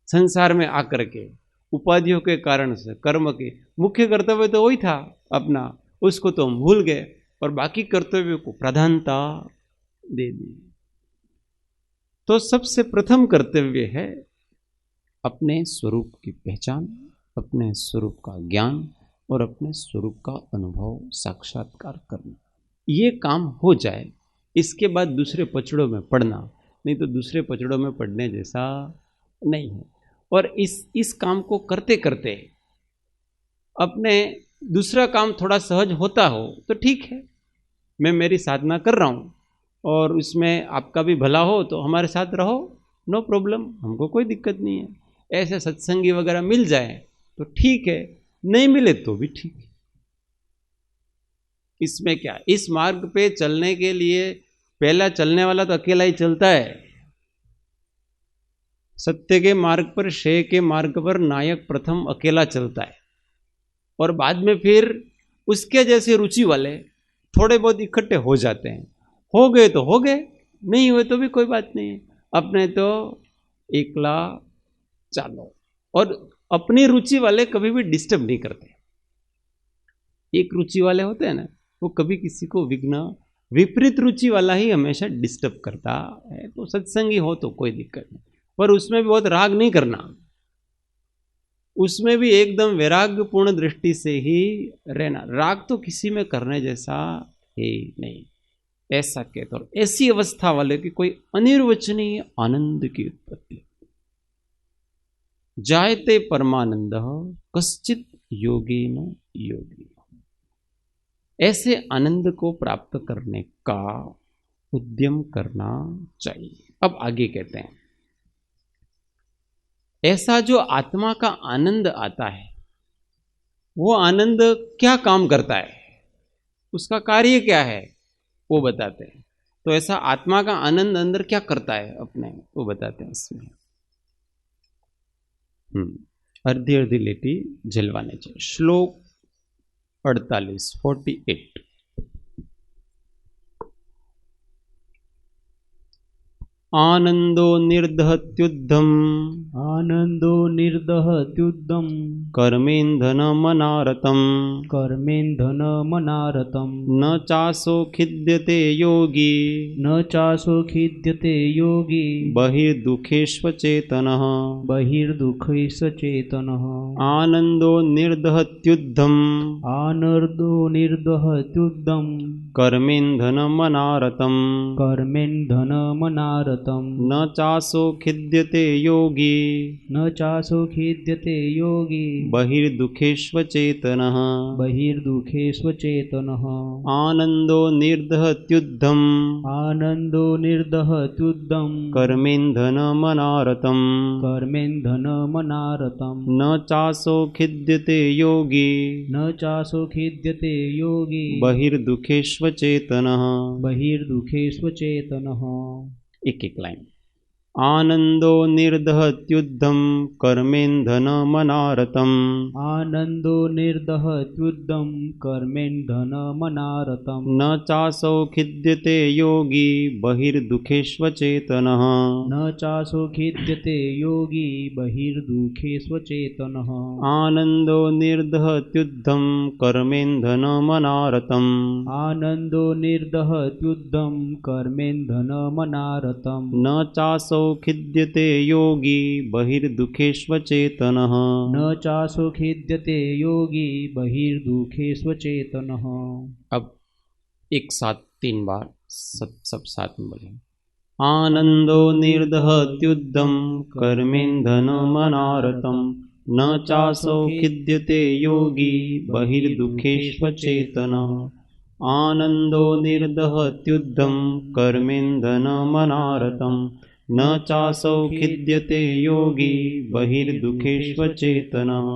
संसार में आकर के उपाधियों के कारण से कर्म के मुख्य कर्तव्य तो वही था अपना, उसको तो हम भूल गए और बाकी कर्तव्यों को प्रधानता दे दी। तो सबसे प्रथम कर्तव्य है अपने स्वरूप की पहचान, अपने स्वरूप का ज्ञान और अपने स्वरूप का अनुभव साक्षात्कार करना। ये काम हो जाए, इसके बाद दूसरे पचड़ों में पढ़ना, नहीं तो दूसरे पचड़ों में पढ़ने जैसा नहीं है। और इस काम को करते करते अपने दूसरा काम थोड़ा सहज होता हो तो ठीक है, मैं मेरी साधना कर रहा हूँ और उसमें आपका भी भला हो तो हमारे साथ रहो, नो प्रॉब्लम, हमको कोई दिक्कत नहीं है। ऐसे सत्संगी वगैरह मिल जाए तो ठीक है, नहीं मिले तो भी ठीक है। इसमें क्या, इस मार्ग पे चलने के लिए पहला चलने वाला तो अकेला ही चलता है। सत्य के मार्ग पर, श्रेय के मार्ग पर नायक प्रथम अकेला चलता है और बाद में फिर उसके जैसे रुचि वाले थोड़े बहुत इकट्ठे हो जाते हैं। हो गए तो हो गए, नहीं हुए तो भी कोई बात नहीं है, अपने तो एकला चालो। और अपनी रुचि वाले कभी भी डिस्टर्ब नहीं करते। एक रुचि वाले होते हैं ना, वो कभी किसी को विघ्न, विपरीत रुचि वाला ही हमेशा डिस्टर्ब करता है। तो सत्संगी हो तो कोई दिक्कत नहीं, पर उसमें भी बहुत राग नहीं करना, उसमें भी एकदम वैराग्यपूर्ण दृष्टि से ही रहना। राग तो किसी में करने जैसा है नहीं, ऐसा कहते। और ऐसी अवस्था वाले की कोई अनिर्वचनीय आनंद की उत्पत्ति। जायते परमानंद कश्चित योगेन योगी, ऐसे आनंद को प्राप्त करने का उद्यम करना चाहिए। अब आगे कहते हैं, ऐसा जो आत्मा का आनंद आता है, वो आनंद क्या काम करता है, उसका कार्य क्या है, वो बताते हैं। तो ऐसा आत्मा का आनंद अंदर क्या करता है अपने, वो बताते हैं इसमें। अर्धी अर्धी लेटी झलवाने चाहिए। श्लोक 48 आनंदो निर्दहत्युद्धम, आनंदो निर्दहत्युद्धम, कर्मेन्धनमनारतम, कर्मेन्धनमनारतम, न चासो खिद्यते योगी, न चासो खिद्यते योगी, बहिर्दुःखेष्वचेतनः, बहिर्दुःखैश्चेतनः। आनंदो निर्दहत्युद्धम, आनर्दो निर्दहत्युद्धम, कर्मेन्धनमनारतम, कर्मेन्धनमनारतम, न चासो खिद्यते योगी, न चासो खिद्यते योगी, बहिर्दुःखेष्वचेतनः, बहिर्दुःखेष्वचेतनः। आनंदो निर्दहत्युद्धम, आनंदो निर्दहत्युद्धम, कर्मेन्धनमनारतम, कर्मेन्धनमनारतम, न चासो खिद्यते योगी, न चासो खिद्यते योगी, बहिर्दुःखेष्वचेतनः। बहिर्दुःखेष्वचेतनः। एक एक लाइन। आनंदो निर्दहत्युद्धम, कर्मेन्धनमनारतम, आनंदो निर्दहत्युद्धम, कर्मेन्धनमनारतम, न चासौ खिद्यते योगी, बहिर्दुःखेष्वचेतनः। न चासो खिद्यते योगी, बहिर्दुःखेष्वचेतनः। आनंदो निर्दहत्युद्धम, कर्मेन्धनमनारतम, आनंदो निर्दहत्युद्धम, कर्मेन्धनमनारतम, न चासौ खिद्यते योगी, बहिर्दुःखेष्वचेतनः। न चासो खिद्यते योगी, बहिर्दुःखेष्वचेतनः। अब एक साथ 3 बार सब साथ में बोले। आनंदो निर्दहत्युद्धम, कर्मेन्धनमनारतम, न चासौ खिद्यते योगी, बहिर्दुःखेष्वचेतनः। आनंदो निर्दहत्युद्धम, कर्मेन्धनमनारतम, न चासौ खिद्यते योगी, बहिर्दुःखेष्वचेतनः।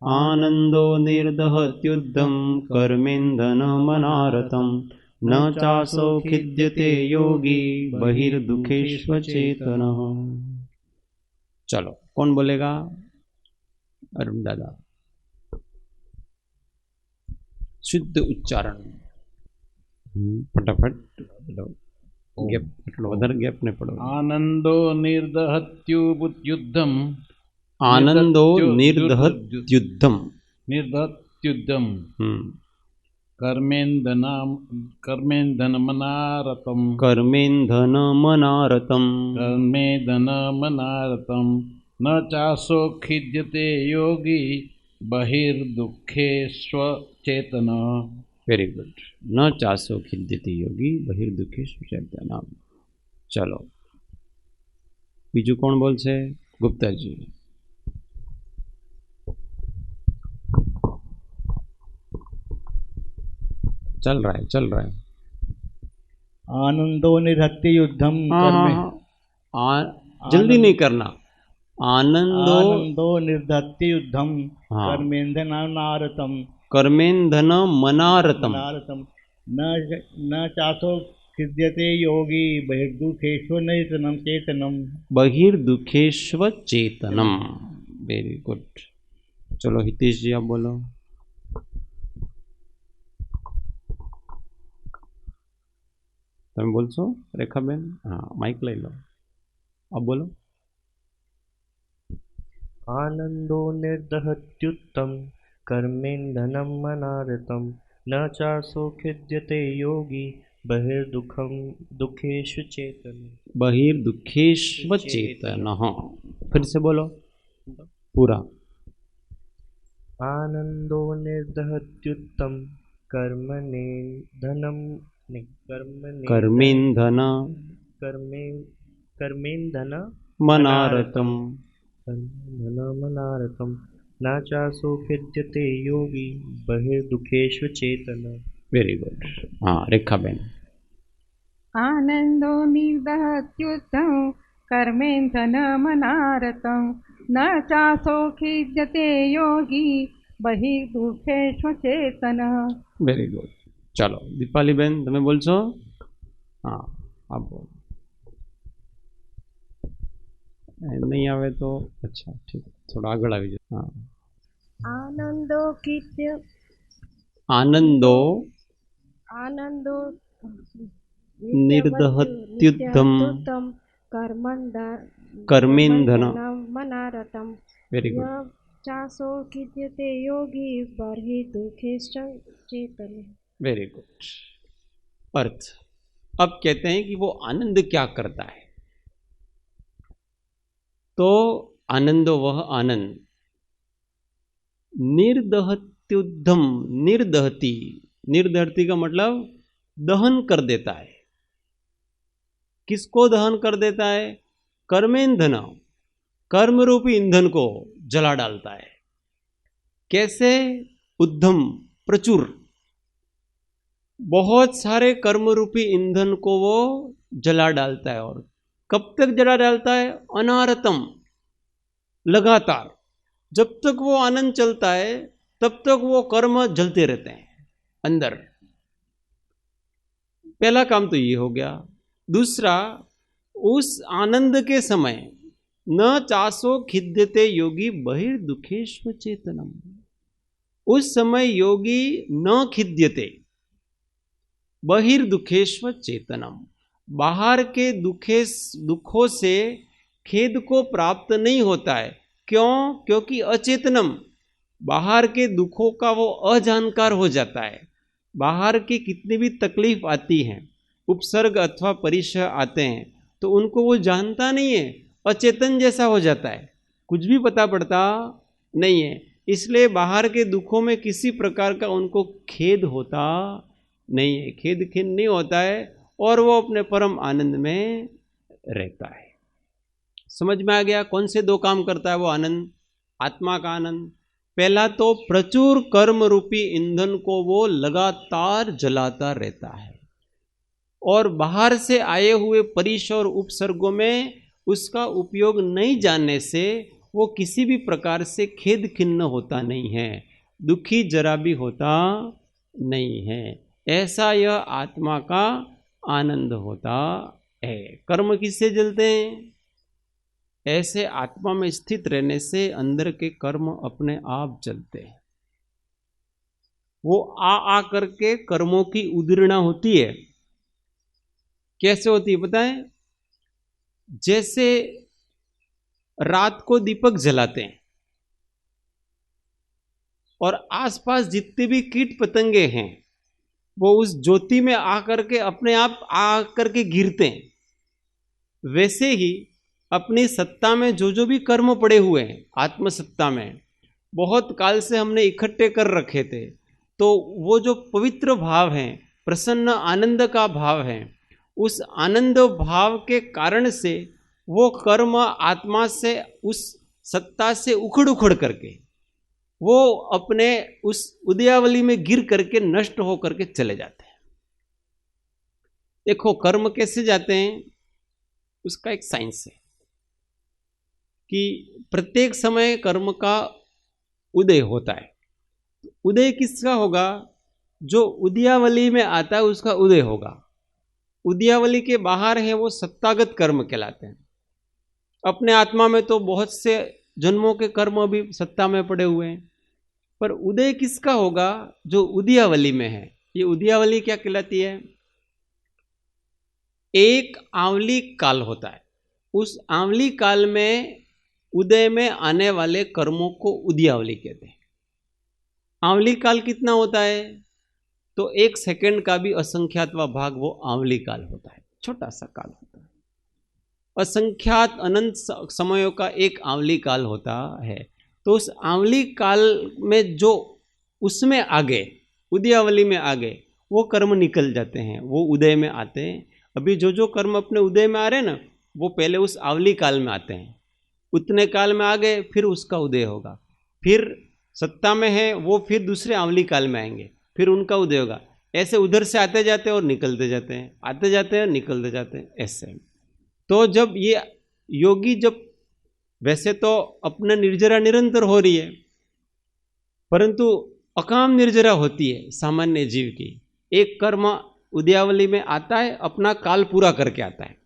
आनंदो निर्दहत्युद्धम, कर्मेन्धनमनारतम, न चासौ खिद्यते योगी, बहिर्दुःखेष्वचेतनः। चलो, कौन बोलेगा? अरुण दादा, शुद्ध उच्चारण फटाफट गैप, વધારે ગેપ ને પડો। आनंदो निर्दहत्युद्धम, आनंदो निर्दहत्युद्धम। निर्दहत्युद्धम कर्मेन्धनमनारतम। कर्मेन्धनमनारतम। कर्मेन्धनमनारतम न चासो खिद्यते योगी बहिर्दुःखेष्वचेतन। Very good. न चासो खिद्यते योगी बहिर्दुःखेष्वचेतन। चलो बीजू कौन बोल से? गुप्ता जी। चल रहा है। आनंदो निरहत्य युद्धम कर्मे। जल्दी नहीं करना। आनंदो निर्धत्य युद्धम हाँ। कर्मेन्धनारतम। कर्मेन्धन मनारतम। न चासो खिद्यते योगी बहिर्दुःखेष्व चेतनम चेतनम। बहिर्दुःखेष्व चेतनम। Very good. चलो हितेश जी आप बोलो। તમે બોલશો રેખાબેન? હા માઇક લઈ લો, अब बोलो। आनंदो निर्दहत्युत्तम कर्मेन्धनम मनारतम न चासो खिद्यते योगी बहिर्दुःखेषु चेतन। बहिर्दुःखेष्व चेतन। फिर से बोलो पूरा। आनंदो निर्दहत्युत्तम कर्मेन्धन मनारतम। न चासो खिद्यते योगी बहिर्दुःखेषु चेतन। Very good. हाँ रेखाबेन। आनंदो निर्दहत्युत्तम कर्मेन्धनमनारतं न चासो खिद्यते योगी बहिर्दुःखेषु चेतन। Very good. चलो दीपाली बेन તમે બોલશો? हाँ आप बोलो। नहीं आवे तो अच्छा ठीक है, थोड़ा आगળ આવી जाओ। हाँ। आनंदो निर्दहत्युत्तम कर्मेन्धनम मनारतं वेरी गुड। चासो खिद्यते योगी बहिर्दुःखेषु चेतन। Very good. अर्थ अब कहते हैं कि वो आनंद क्या करता है। तो आनंदो वह आनंद निर्दहत्युद्धम। निर्दहती, निर्दहती का मतलब दहन कर देता है। किसको दहन कर देता है? कर्मेंधन, कर्म रूपी ईंधन को जला डालता है। कैसे? उद्धम, प्रचुर, बहुत सारे कर्म रूपी ईंधन को वो जला डालता है। और कब तक जला डालता है? अनारतम, लगातार। जब तक वो आनंद चलता है तब तक वो कर्म जलते रहते हैं अंदर। पहला काम तो ये हो गया। दूसरा, उस आनंद के समय न चासो खिद्यते योगी बहिर्दुःखेषु चेतनम। उस समय योगी न खिद्यते बहिर्दुःखेषु चेतनम, बाहर के दुखों से खेद को प्राप्त नहीं होता है। क्यों? क्योंकि अचेतनम, बाहर के दुखों का वो अजानकार हो जाता है। बाहर की कितनी भी तकलीफ आती हैं, उपसर्ग अथवा परिचय आते हैं, तो उनको वो जानता नहीं है, अचेतन जैसा हो जाता है, कुछ भी पता पड़ता नहीं है। इसलिए बाहर के दुखों में किसी प्रकार का उनको खेद होता नहीं है, खेद नहीं होता है, और वो अपने परम आनंद में रहता है। समझ में आ गया कौन से दो काम करता है वो आनंद? आत्मा का आनंद। पहला तो प्रचुर कर्म रूपी ईंधन को वो लगातार जलाता रहता है, और बाहर से आए हुए परिश और उपसर्गों में उसका उपयोग नहीं जानने से वो किसी भी प्रकार से खेद खिन्न होता नहीं है, दुखी जरा भी होता नहीं है। ऐसा यह आत्मा का आनंद होता है। कर्म किससे जलते हैं? ऐसे आत्मा में स्थित रहने से अंदर के कर्म अपने आप जलते हैं। वो आ करके कर्मों की उदीर्णा होती है। कैसे होती है बताएं? जैसे रात को दीपक जलाते हैं और आसपास जितने भी कीट पतंगे हैं वो उस ज्योति में आकर के अपने आप आकर के गिरते हैं। वैसे ही अपनी सत्ता में जो जो भी कर्म पड़े हुए हैं आत्मसत्ता में बहुत काल से हमने इकट्ठे कर रखे थे, तो वो जो पवित्र भाव है, प्रसन्न आनंद का भाव है, उस आनंद भाव के कारण से वो कर्म आत्मा से उस सत्ता से उखड़ उखड़ करके वो अपने उस उदयावली में गिर करके नष्ट हो करके चले जाते हैं। देखो कर्म कैसे जाते हैं, उसका एक साइंस है कि प्रत्येक समय कर्म का उदय होता है। उदय किसका होगा? जो उदयावली में आता है उसका उदय होगा। उदयावली के बाहर है वो सत्तागत कर्म कहलाते हैं। अपने आत्मा में तो बहुत से जन्मों के कर्म अभी सत्ता में पड़े हुए हैं, पर उदय किसका होगा? जो उदयावली में है। ये उदयावली क्या कहलाती है? एक आंवली काल होता है, उस आंवली काल में उदय में आने वाले कर्मों को उदयावली कहते हैं। आंवली काल कितना होता है? तो 1 सेकंड का भी असंख्यातवा भाग वो आंवली काल होता है, छोटा सा काल होता है। असंख्यात अनंत समयों का एक आंवली काल होता है। तो उस आंवली काल में जो उसमें आगे उदयावली में आगे वो कर्म निकल जाते हैं, वो उदय में आते हैं। अभी जो जो कर्म अपने उदय में आ रहे हैं ना, वो पहले उस आंवली काल में आते हैं, उतने काल में आ गए, फिर उसका उदय होगा। फिर सत्ता में है वो फिर दूसरे आंवली काल में आएंगे, फिर उनका उदय होगा। ऐसे उधर से आते जाते हैं और निकलते जाते हैं, आते जाते हैं निकलते जाते हैं, ऐसे। तो जब ये योगी जब वैसे तो अपना निर्जरा निरंतर हो रही है, परंतु अकाम निर्जरा होती है सामान्य जीव की। एक कर्म उदयावली में आता है, अपना काल पूरा करके आता है।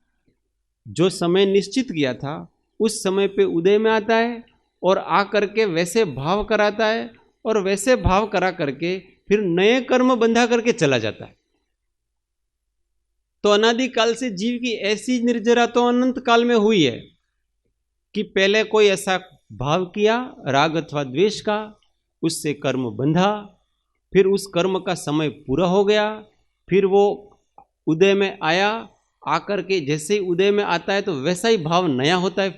जो समय निश्चित किया था उस समय पे उदय में आता है और आ करके वैसे भाव कराता है, और वैसे भाव करा करके फिर नए कर्म बंधा करके चला जाता है। तो अनादि काल से जीव की ऐसी निर्जरा तो अनंत काल में हुई है कि पहले कोई ऐसा भाव किया राग अथवा द्वेष का, उससे कर्म बंधा, फिर उस कर्म का समय पूरा हो गया, फिर वो उदय में आया, आकर के जैसे ही उदय में आता है तो वैसा ही भाव नया होता है,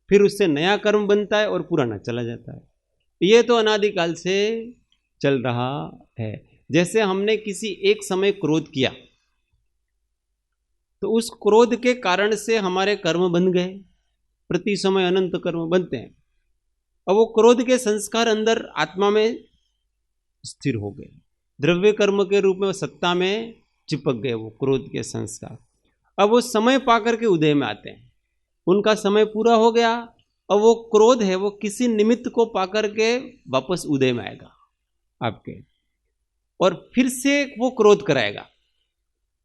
फिर उससे नया कर्म बनता है और पुराना चला जाता है। ये तो अनादिकाल से चल रहा है। जैसे हमने किसी एक समय क्रोध किया तो उस क्रोध के कारण से हमारे कर्म बन गए, प्रति समय अनंत कर्म बनते हैं। अब वो क्रोध के संस्कार अंदर आत्मा में स्थिर हो गए, द्रव्य कर्म के रूप में सत्ता में चिपक गए वो क्रोध के संस्कार। अब वो समय पाकर के उदय में आते हैं, उनका समय पूरा हो गया। अब वो क्रोध है वो किसी निमित्त को पाकर के वापस उदय में आएगा आपके, और फिर से वो क्रोध कराएगा।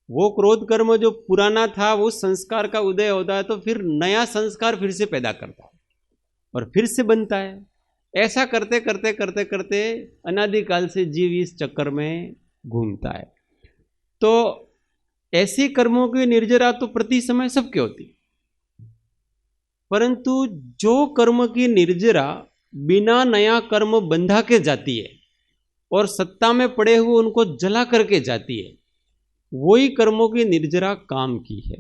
वो क्रोध कर्म जो पुराना था वो संस्कार का उदय होता है, तो फिर नया संस्कार फिर से पैदा करता है और फिर से बनता है। ऐसा करते करते करते करते अनादिकाल से जीव इस चक्कर में घूमता है। तो ऐसे कर्मों की निर्जरा तो प्रति समय सबके होती, परंतु जो कर्म की निर्जरा बिना नया कर्म बंधा के जाती है और सत्ता में पड़े हुए उनको जला करके जाती है, वही कर्मों की निर्जरा काम की है।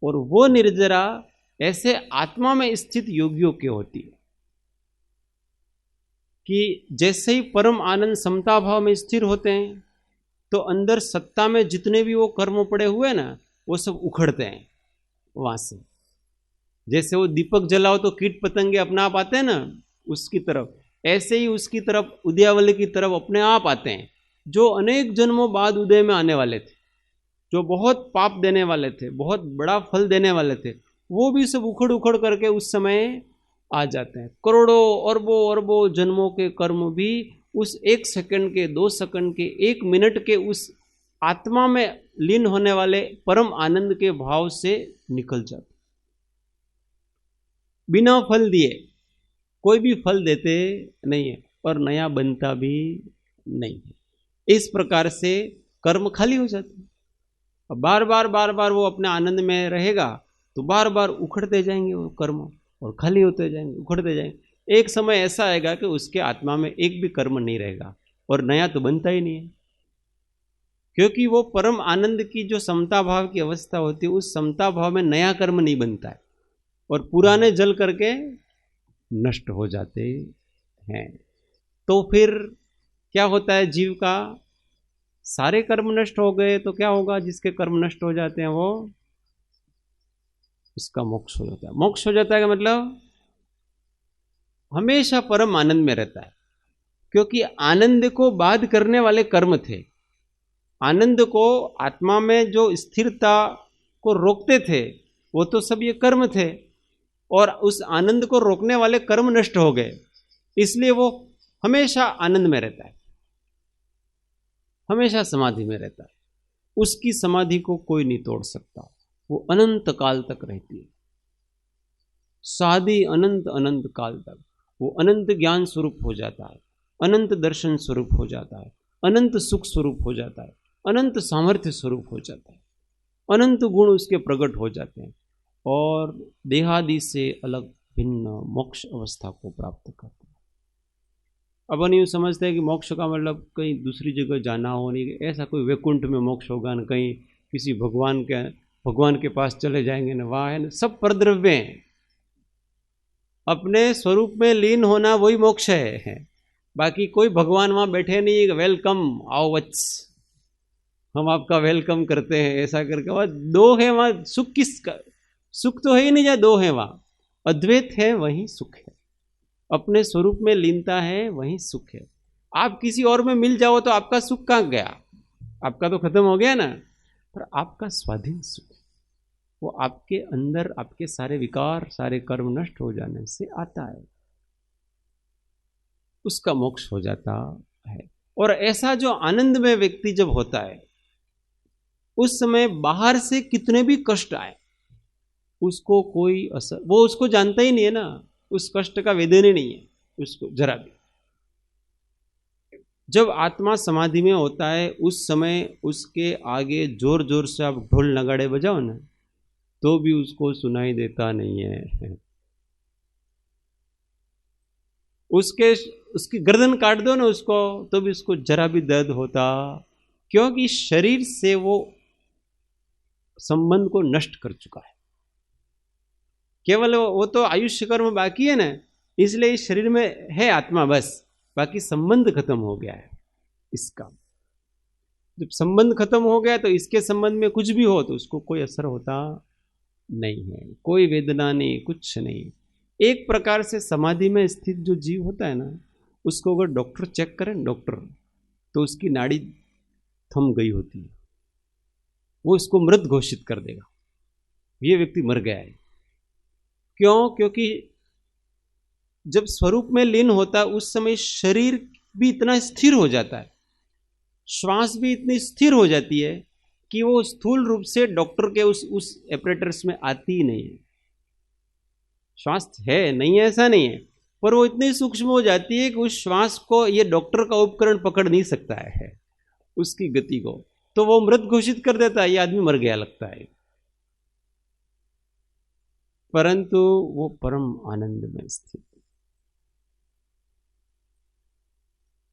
और वो निर्जरा ऐसे आत्मा में स्थित योगियों की होती है कि जैसे ही परम आनंद समता भाव में स्थिर होते हैं तो अंदर सत्ता में जितने भी वो कर्म पड़े हुए ना वो सब उखड़ते हैं वहां से। जैसे वो दीपक जलाओ तो कीट पतंगे अपने आप आते हैं ना उसकी तरफ, ऐसे ही उसकी तरफ उदयावली की तरफ अपने आप आते हैं। जो अनेक जन्मों बाद उदय में आने वाले थे, जो बहुत पाप देने वाले थे, बहुत बड़ा फल देने वाले थे, वो भी सब उखड़ उखड़ करके उस समय आ जाते हैं। करोड़ों अरबों अरबों जन्मों के कर्म भी उस 1 सेकंड के, 2 सेकंड के, 1 मिनट के उस आत्मा में लीन होने वाले परम आनंद के भाव से निकल जाते, बिना फल दिए। कोई भी फल देते नहीं है और नया बनता भी नहीं है। इस प्रकार से कर्म खाली हो जाते हैं। अब बार बार वो अपने आनंद में रहेगा तो बार बार उखड़ते जाएंगे वो कर्म, और खाली होते जाएंगे, उखड़ते जाएंगे। एक समय ऐसा आएगा कि उसके आत्मा में एक भी कर्म नहीं रहेगा और नया तो बनता ही नहीं है, क्योंकि वो परम आनंद की जो समता भाव की अवस्था होती है, उस समता भाव में नया कर्म नहीं बनता है और पुराने जल करके नष्ट हो जाते हैं। तो फिर क्या होता है जीव का? सारे कर्म नष्ट हो गए तो क्या होगा? जिसके कर्म नष्ट हो जाते हैं वो, उसका मोक्ष हो जाता है। मोक्ष हो जाता है का मतलब हमेशा परम आनंद में रहता है, क्योंकि आनंद को बाध करने वाले कर्म थे। आनंद को, आत्मा में जो स्थिरता को रोकते थे, वो तो सब ये कर्म थे, और उस आनंद को रोकने वाले कर्म नष्ट हो गए, इसलिए वो हमेशा आनंद में रहता है, हमेशा समाधि में रहता है। उसकी समाधि को कोई नहीं तोड़ सकता, वो अनंत काल तक रहती है। साधी अनंत अनंत काल तक वो अनंत ज्ञान स्वरूप हो जाता है, अनंत दर्शन स्वरूप हो जाता है, अनंत सुख स्वरूप हो जाता है, अनंत सामर्थ्य स्वरूप हो जाता है, अनंत गुण उसके प्रकट हो जाते हैं और देहादि से अलग भिन्न मोक्ष अवस्था को प्राप्त करते हैं। अपन यूँ समझते हैं कि मोक्ष का मतलब कहीं दूसरी जगह जाना हो, नहीं ऐसा कोई वैकुंठ में मोक्ष होगा न, कहीं किसी भगवान के पास चले जाएंगे न, वहाँ है न, सब परद्रव्य हैं। अपने स्वरूप में लीन होना वही मोक्ष है। बाकी कोई भगवान वहाँ बैठे नहीं, वेलकम आओ वत्स, हम आपका वेलकम करते हैं ऐसा करके। वहाँ दो है, वहाँ सुख किसका? सुख तो है ही नहीं जहाँ दो है, वहाँ अद्वैत है, वहीं सुख है। अपने स्वरूप में लीनता है, वहीं सुख है। आप किसी और में मिल जाओ तो आपका सुख कहाँ गया? आपका तो खत्म हो गया ना। पर आपका स्वाधीन सुख, वो आपके अंदर आपके सारे विकार, सारे कर्म नष्ट हो जाने से आता है, उसका मोक्ष हो जाता है। और ऐसा जो आनंद में व्यक्ति जब होता है, उस समय बाहर से कितने भी कष्ट आए उसको कोई असर, वो उसको जानता ही नहीं है ना, उस कष्ट का वेदना नहीं है उसको जरा भी। जब आत्मा समाधि में होता है उस समय उसके आगे जोर जोर से आप ढोल नगाड़े बजाओ ना, तो भी उसको सुनाई देता नहीं है। उसकी गर्दन काट दो ना उसको, तो भी उसको जरा भी दर्द होता, क्योंकि शरीर से वो संबंध को नष्ट कर चुका है। केवल वो तो आयुष्य कर्म बाकी है ना, इसलिए इस शरीर में है आत्मा बस, बाकी संबंध खत्म हो गया है इसका। जब संबंध खत्म हो गया तो इसके संबंध में कुछ भी हो तो उसको कोई असर होता नहीं है, कोई वेदना नहीं, कुछ नहीं। एक प्रकार से समाधि में स्थित जो जीव होता है ना, उसको अगर डॉक्टर चेक करें, डॉक्टर, तो उसकी नाड़ी थम गई होती है, वो इसको मृत घोषित कर देगा, ये व्यक्ति मर गया है। क्यों? क्योंकि जब स्वरूप में लीन होता है उस समय शरीर भी इतना स्थिर हो जाता है, श्वास भी इतनी स्थिर हो जाती है कि वो स्थूल रूप से डॉक्टर के उस एपरेटर्स में आती ही नहीं है। श्वास है नहीं है ऐसा नहीं है, पर वो इतनी सूक्ष्म हो जाती है कि उस श्वास को ये डॉक्टर का उपकरण पकड़ नहीं सकता है, उसकी गति को, तो वो मृत घोषित कर देता है, ये आदमी मर गया लगता है। परंतु वो परम आनंद में स्थित,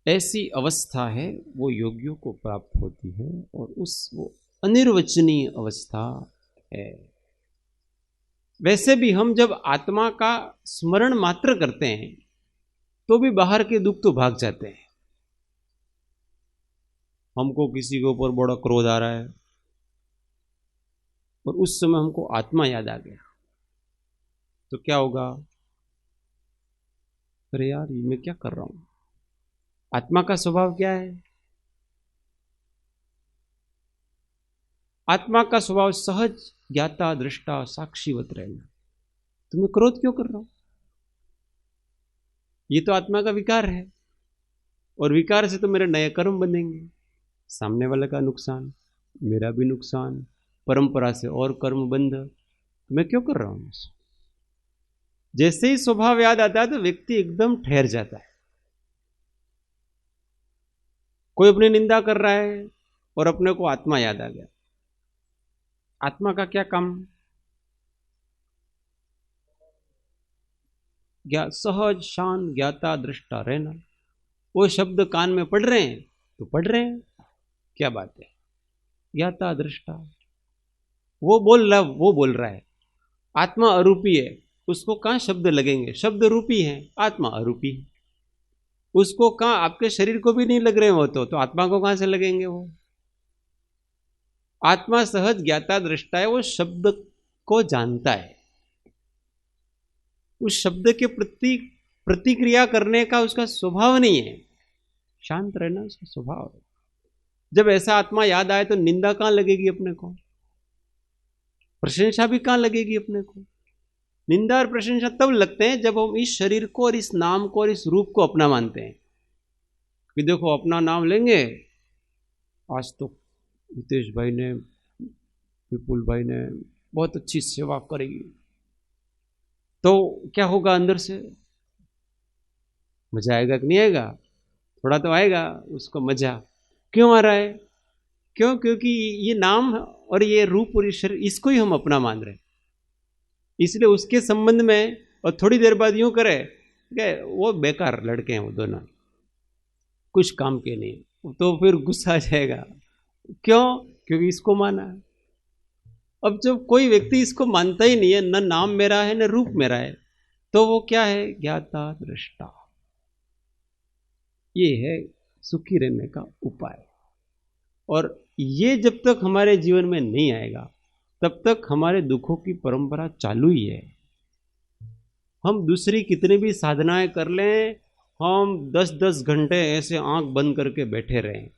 ऐसी अवस्था है वो योगियों को प्राप्त होती है, और वो अनिर्वचनीय अवस्था है। वैसे भी हम जब आत्मा का स्मरण मात्र करते हैं तो भी बाहर के दुख तो भाग जाते हैं। हमको किसी के ऊपर बड़ा क्रोध आ रहा है और उस समय हमको आत्मा याद आ गया, तो क्या होगा? अरे यार, ये मैं क्या कर रहा हूं? आत्मा का स्वभाव क्या है? आत्मा का स्वभाव सहज, ज्ञाता, दृष्टा, साक्षीवत रहना। तुम्हें क्रोध क्यों कर रहा हूं? ये तो आत्मा का विकार है, और विकार से तो मेरे नए कर्म बनेंगे, सामने वाले का नुकसान, मेरा भी नुकसान, परंपरा से और कर्म बंध, तो मैं क्यों कर रहा हूं? जैसे ही स्वभाव याद आता है तो व्यक्ति एकदम ठहर जाता है। कोई अपनी निंदा कर रहा है और अपने को आत्मा याद आ गया। आत्मा का क्या काम? सहज शांत ज्ञाता दृष्टा रहना। वो शब्द कान में पढ़ रहे हैं तो पढ़ रहे हैं, क्या बात है, ज्ञाता दृष्टा। वो बोल रहा है। आत्मा अरूपी है, उसको कहाँ शब्द लगेंगे, शब्द रूपी है, आत्मा अरूपी है, उसको कहाँ, आपके शरीर को भी नहीं लग रहे हो तो आत्मा को कहाँ से लगेंगे। वो आत्मा सहज ज्ञाता दृष्टा है, वो शब्द को जानता है, उस शब्द के प्रति प्रतिक्रिया करने का उसका स्वभाव नहीं है, शांत रहना उसका स्वभाव है। जब ऐसा आत्मा याद आए तो निंदा कहाँ लगेगी अपने को, प्रशंसा भी कहाँ लगेगी अपने को। निंदा और प्रशंसा तब लगते हैं जब हम इस शरीर को और इस नाम को और इस रूप को अपना मानते हैं कि देखो अपना नाम लेंगे, आज तो हितेश भाई ने, विपुल भाई ने बहुत अच्छी सेवा करेगी, तो क्या होगा, अंदर से मजा आएगा कि नहीं आएगा, थोड़ा तो आएगा उसको मजा। क्यों आ रहा है, क्यों, क्योंकि ये नाम और ये रूप और ये शरीर, इसको ही हम अपना मान रहे हैं, इसलिए उसके संबंध में। और थोड़ी देर बाद यूं करे वो बेकार लड़के हैं, वो दोनों कुछ काम के नहीं, तो फिर गुस्सा आ जाएगा। क्यों, क्योंकि इसको माना है। अब जब कोई व्यक्ति इसको मानता ही नहीं है, न नाम मेरा है न रूप मेरा है, तो वो क्या है, ज्ञाता दृष्टा। ये है सुखी रहने का उपाय। और ये जब तक हमारे जीवन में नहीं आएगा तब तक हमारे दुखों की परंपरा चालू ही है। हम दूसरी कितनी भी साधनाएं कर लें, हम 10-10 घंटे ऐसे आंख बंद करके बैठे रहें,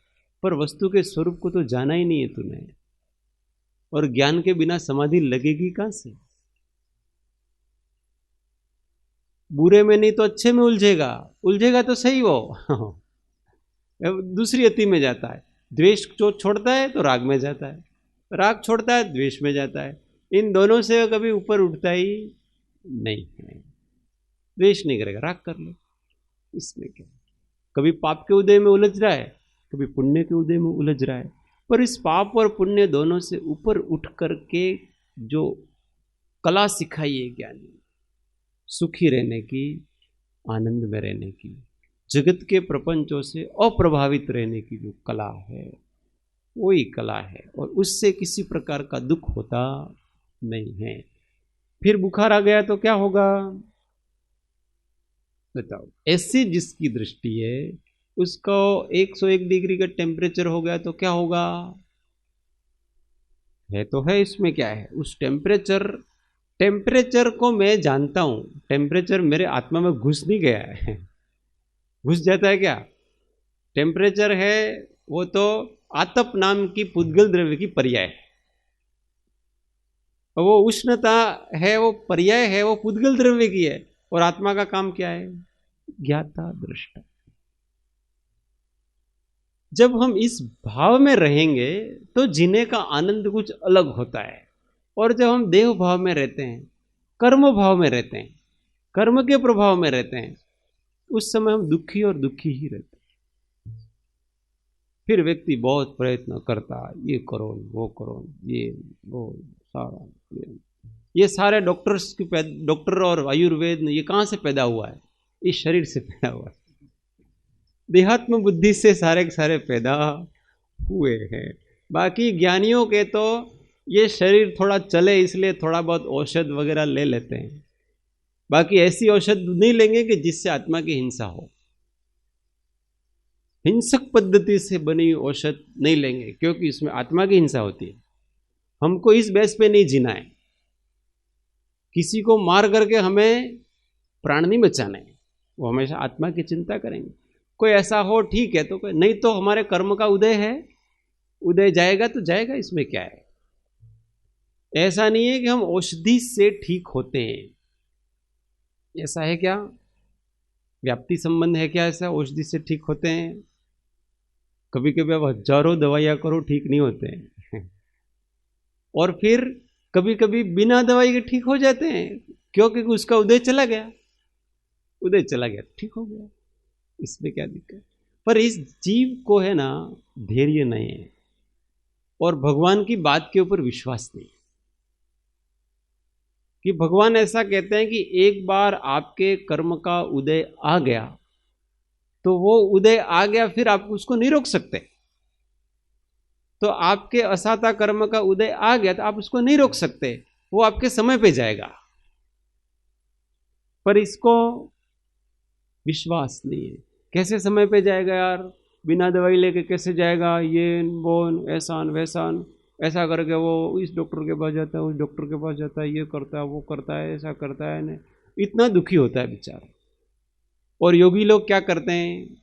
पर वस्तु के स्वरूप को तो जाना ही नहीं है तूने। और ज्ञान के बिना समाधि लगेगी कहां से। बुरे में नहीं तो अच्छे में उलझेगा तो सही वो दूसरी अति में जाता है। द्वेष जो छोड़ता है तो राग में जाता है, राग छोड़ता है द्वेष में जाता है। इन दोनों से कभी ऊपर उठता ही नहीं है। द्वेष नहीं करेगा, राग कर ले, इसमें क्या। कभी पाप के उदय में उलझ रहा है, कभी पुण्य के उदय में उलझ रहा है, पर इस पाप और पुण्य दोनों से ऊपर उठ करके जो कला सिखाई है ज्ञानी, सुखी रहने की, आनंद में रहने की, जगत के प्रपंचों से अप्रभावित रहने की जो कला है, वही कला है। और उससे किसी प्रकार का दुख होता नहीं है। फिर बुखार आ गया तो क्या होगा बताओ। ऐसी जिसकी दृष्टि है, उसको 101 डिग्री का टेम्परेचर हो गया तो क्या होगा, है तो है, इसमें क्या है। उस टेम्परेचर को मैं जानता हूं, टेम्परेचर मेरे आत्मा में घुस नहीं गया है। घुस जाता है क्या, टेम्परेचर है वो तो आतप नाम की पुद्गल द्रव्य की पर्याय है। वो उष्णता है, वो पर्याय है, वो पुद्गल द्रव्य की है। और आत्मा का काम क्या है, ज्ञाता दृष्टा। जब हम इस भाव में रहेंगे तो जीने का आनंद कुछ अलग होता है। और जब हम देह भाव में रहते हैं, कर्म भाव में रहते हैं, कर्म के प्रभाव में रहते हैं, उस समय हम दुखी और दुखी ही रहते हैं। फिर व्यक्ति बहुत प्रयत्न करता, ये करो वो करो, ये वो सारा, ये सारे डॉक्टर और आयुर्वेद ये कहाँ से पैदा हुआ है, इस शरीर से पैदा हुआ है। देहात्म बुद्धि से सारे के सारे पैदा हुए हैं। बाकी ज्ञानियों के तो ये शरीर थोड़ा चले इसलिए थोड़ा बहुत औषध वगैरह ले लेते हैं। बाकी ऐसी औषध नहीं लेंगे कि जिससे आत्मा की हिंसा हो। हिंसक पद्धति से बनी औषध नहीं लेंगे, क्योंकि इसमें आत्मा की हिंसा होती है। हमको इस बेस पे नहीं जीना है। किसी को मार करके हमें प्राण नहीं बचाना है, वो हमेशा आत्मा की चिंता करेंगे। कोई ऐसा हो ठीक है, तो कोई नहीं तो हमारे कर्म का उदय है, उदय जाएगा तो जाएगा, इसमें क्या है। ऐसा नहीं है कि हम औषधि से ठीक होते हैं, ऐसा है क्या, व्याप्ति संबंध है क्या ऐसा, औषधि से ठीक होते हैं। कभी कभी अब हजारों दवाइयाँ करो ठीक नहीं होते हैं और फिर कभी कभी बिना दवाई के ठीक हो जाते हैं, क्योंकि उसका उदय चला गया, उदय चला गया ठीक हो गया, इसमें क्या दिक्कत। पर इस जीव को है ना धैर्य नहीं है और भगवान की बात के ऊपर विश्वास नहीं, कि भगवान ऐसा कहते हैं कि एक बार आपके कर्म का उदय आ गया तो वो उदय आ गया, फिर आप उसको नहीं रोक सकते। तो आपके असाता कर्म का उदय आ गया तो आप उसको नहीं रोक सकते, वो आपके समय पे जाएगा। पर इसको विश्वास नहीं है। कैसे समय पे जाएगा यार, बिना दवाई लेके कैसे जाएगा, ये बोन ऐसान वैसान, ऐसा करके वो इस डॉक्टर के पास जाता है, उस डॉक्टर के पास जाता है, ये करता है वो करता है, ऐसा करता है ना, इतना दुखी होता है बेचारा। और योगी लोग क्या करते हैं,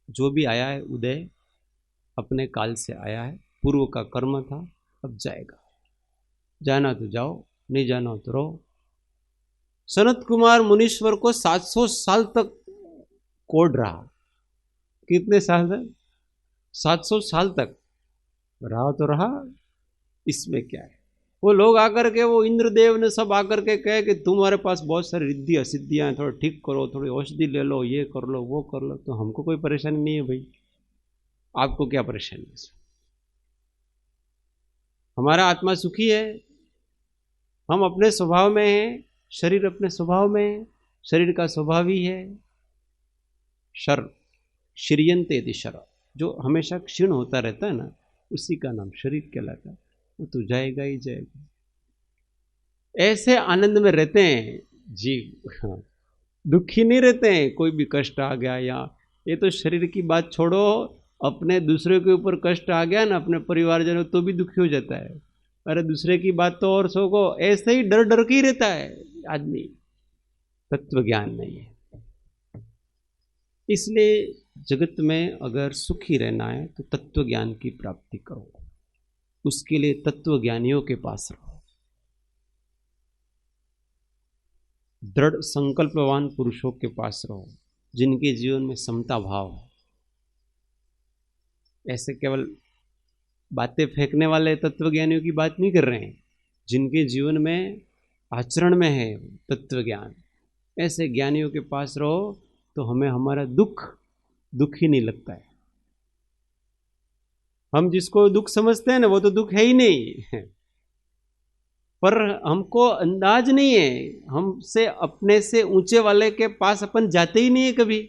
जो भी आया है उदय अपने काल से आया है, पूर्व का कर्म था, अब जाएगा, जाना तो जाओ, नहीं जाना तो रहो। सनत कुमार मुनीश्वर को 700 साल तक कोड रहा। कितने साल तक? 700 साल तक रहा तो रहा, इसमें क्या है। वो लोग आकर के, वो इंद्रदेव ने सब आकर के कहे कि तुम्हारे पास बहुत सारी रिद्धि असिद्धियां हैं, थोड़ा ठीक करो, थोड़ी औषधि ले लो, ये कर लो वो कर लो। तो हमको कोई परेशानी नहीं है भाई, आपको क्या परेशानी है? हमारा आत्मा सुखी है, हम अपने स्वभाव में हैं, शरीर अपने स्वभाव में है, शरीर का स्वभाव ही है शर, श्रियंते यदि शर, जो हमेशा क्षीण होता रहता है ना, उसी का नाम शरीर कहलाता है। वो तो जाएगा ही जाएगा। ऐसे आनंद में रहते हैं जीव, दुखी नहीं रहते हैं। कोई भी कष्ट आ गया, या ये तो शरीर की बात छोड़ो, अपने दूसरे के ऊपर कष्ट आ गया ना, अपने परिवारजनों, तो भी दुखी हो जाता है। अरे दूसरे की बात तो और सो को, ऐसे ही डर डर के ही रहता है आदमी, तत्व ज्ञान नहीं है। इसलिए जगत में अगर सुखी रहना है तो तत्व ज्ञान की प्राप्ति करो, उसके लिए तत्व ज्ञानियों के पास रहो, दृढ़ संकल्पवान पुरुषों के पास रहो, जिनके जीवन में समता भाव है। ऐसे केवल बातें फेंकने वाले तत्वज्ञानियों की बात नहीं कर रहे हैं, जिनके जीवन में आचरण में है तत्व ज्ञान, ऐसे ज्ञानियों के पास रहो तो हमें हमारा दुख ही नहीं लगता है। हम जिसको दुख समझते हैं ना, वो तो दुख है ही नहीं। पर हमको अंदाज नहीं है, हमसे अपने से ऊंचे वाले के पास अपन जाते ही नहीं है कभी,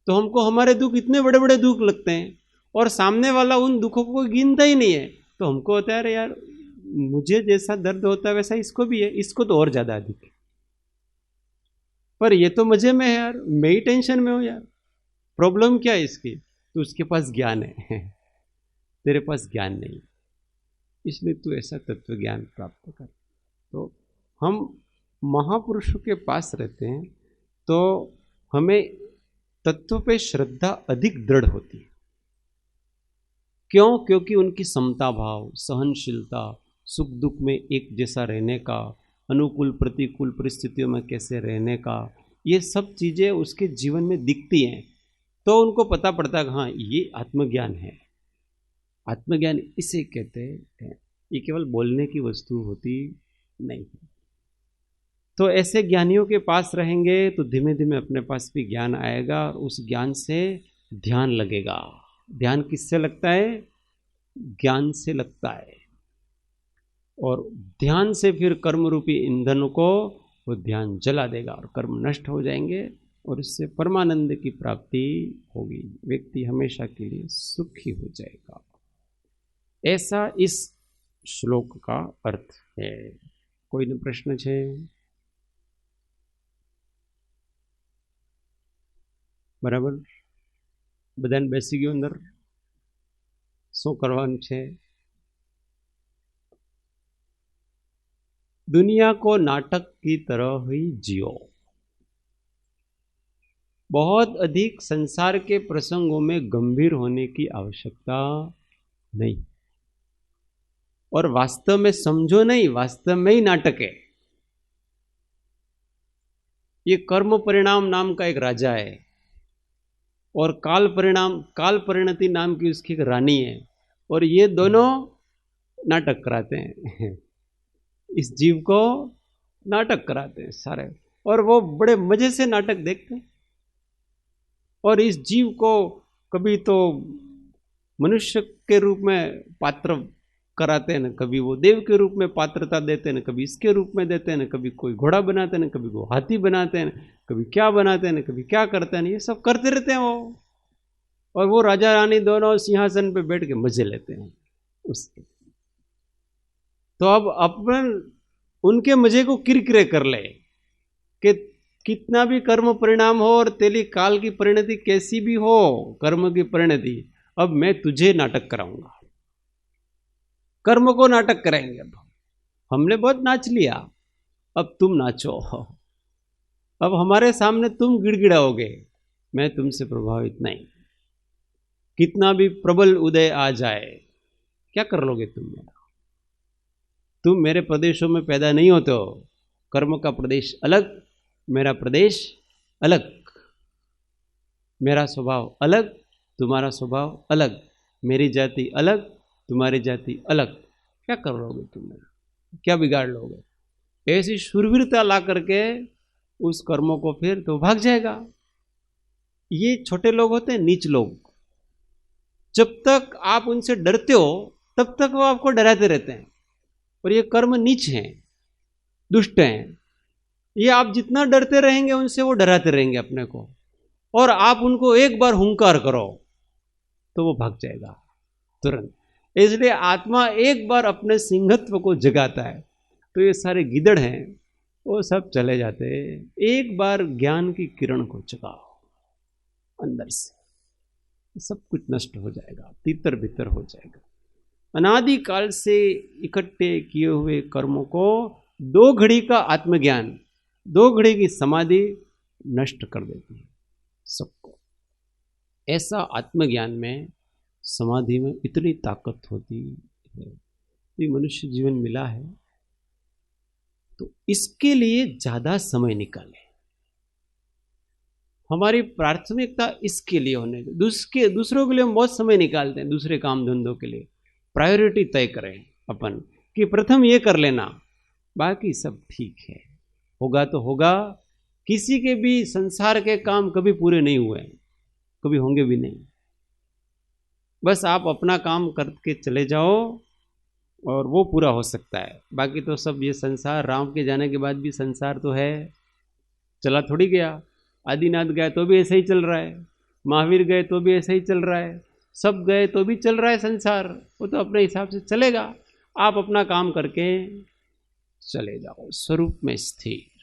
तो हमको हमारे दुख इतने बड़े बड़े दुख लगते हैं, और सामने वाला उन दुखों को गिनता ही नहीं है। तो हमको होता है अरे यार, मुझे जैसा दर्द होता है वैसा इसको भी है, इसको तो और ज्यादा अधिक है, पर ये तो मजे में है यार, मैं ही टेंशन में हूं यार, प्रॉब्लम क्या है इसकी? तो उसके पास ज्ञान है, तेरे पास ज्ञान नहीं, इसलिए तू ऐसा तत्व ज्ञान प्राप्त कर। तो हम महापुरुषों के पास रहते हैं तो हमें तत्व पे श्रद्धा अधिक दृढ़ होती है। क्यों? क्योंकि उनकी समता भाव, सहनशीलता, सुख दुख में एक जैसा रहने का, अनुकूल प्रतिकूल परिस्थितियों में कैसे रहने का, ये सब चीज़ें उसके जीवन में दिखती हैं। तो उनको पता पड़ता है हाँ ये आत्मज्ञान है। आत्मज्ञान इसे कहते हैं, ये केवल बोलने की वस्तु होती नहीं है। तो ऐसे ज्ञानियों के पास रहेंगे तो धीमे धीमे अपने पास भी ज्ञान आएगा, और उस ज्ञान से ध्यान लगेगा। ध्यान किससे लगता है? ज्ञान से लगता है, और ध्यान से फिर कर्म रूपी ईंधन को वो ध्यान जला देगा और कर्म नष्ट हो जाएंगे, और इससे परमानंद की प्राप्ति होगी। व्यक्ति हमेशा के लिए सुखी हो जाएगा। ऐसा इस श्लोक का अर्थ है। कोई न प्रश्न छे? बराबर, બધાને બેસી ગયો અંદર? શું કરવાનું છે? दुनिया को नाटक की तरह ही जियो। बहुत अधिक संसार के प्रसंगों में गंभीर होने की आवश्यकता नहीं, और वास्तव में समझो नहीं, वास्तव में ही नाटक है। ये कर्म परिणाम नाम का एक राजा है, और काल परिणति नाम की उसकी एक रानी है, और ये दोनों नाटक कराते हैं। इस जीव को नाटक कराते हैं सारे, और वो बड़े मजे से नाटक देखते हैं। और इस जीव को कभी तो मनुष्य के रूप में पात्र कराते हैं, न कभी वो देव के रूप में पात्रता देते हैं, न कभी इसके रूप में देते हैं, न कभी कोई घोड़ा बनाते हैं, न कभी वो हाथी बनाते हैं, कभी क्या बनाते हैं, न कभी क्या करते हैं, ये सब करते रहते हैं वो। और वो राजा रानी दोनों सिंहासन पे बैठ के मजे लेते हैं उसके। तो अब अपन उनके मजे को किरकिरे कर ले कि कितना भी कर्म परिणाम हो और तेरी काल की परिणति कैसी भी हो, कर्म की परिणति, अब मैं तुझे नाटक कराऊंगा, कर्म को नाटक कराएंगे। अब हमने बहुत नाच लिया, अब तुम नाचो, अब हमारे सामने तुम गिड़गिड़ाओगे, मैं तुमसे प्रभावित नहीं। कितना भी प्रबल उदय आ जाए, क्या कर लोगे तुम मेरा? तुम मेरे प्रदेशों में पैदा नहीं होते हो, कर्म का प्रदेश अलग, मेरा प्रदेश अलग, मेरा स्वभाव अलग, तुम्हारा स्वभाव अलग, मेरी जाति अलग, तुम्हारी जाति अलग। क्या कर लोगे तुम मेरा? क्या बिगाड़ लोगे? ऐसी शूरवीरता ला करके उस कर्मों को फिर तो भाग जाएगा। ये छोटे लोग होते हैं, नीच लोग। जब तक आप उनसे डरते हो तब तक वो आपको डराते रहते हैं। और ये कर्म नीच हैं, दुष्ट हैं। ये आप जितना डरते रहेंगे उनसे, वो डराते रहेंगे अपने को। और आप उनको एक बार हुंकार करो तो वो भाग जाएगा तुरंत। इसलिए आत्मा एक बार अपने सिंहत्व को जगाता है तो ये सारे गिदड़ हैं वो सब चले जाते हैं। एक बार ज्ञान की किरण को जगाओ अंदर से, सब कुछ नष्ट हो जाएगा, तितर बितर हो जाएगा। अनादिकाल से इकट्ठे किए हुए कर्मों को 2 घड़ी का आत्मज्ञान, 2 घड़ी की समाधि नष्ट कर देती है सबको। ऐसा आत्मज्ञान में, समाधि में इतनी ताकत होती है। ये मनुष्य जीवन मिला है तो इसके लिए ज्यादा समय निकालें। हमारी प्राथमिकता इसके लिए होने, दूसरों के लिए हम बहुत समय निकालते हैं, दूसरे काम धंधों के लिए। प्रायोरिटी तय करें अपन कि प्रथम ये कर लेना, बाकी सब ठीक है, होगा तो होगा। किसी के भी संसार के काम कभी पूरे नहीं हुए, कभी होंगे भी नहीं। बस आप अपना काम करके चले जाओ और वो पूरा हो सकता है। बाकी तो सब ये संसार, राम के जाने के बाद भी संसार तो है, चला थोड़ी गया। आदिनाथ गए तो भी ऐसे ही चल रहा है, महावीर गए तो भी ऐसे ही चल रहा है, सब गए तो भी चल रहा है संसार। वो तो अपने हिसाब से चलेगा। आप अपना काम करके चले जाओ स्वरूप में स्थिर।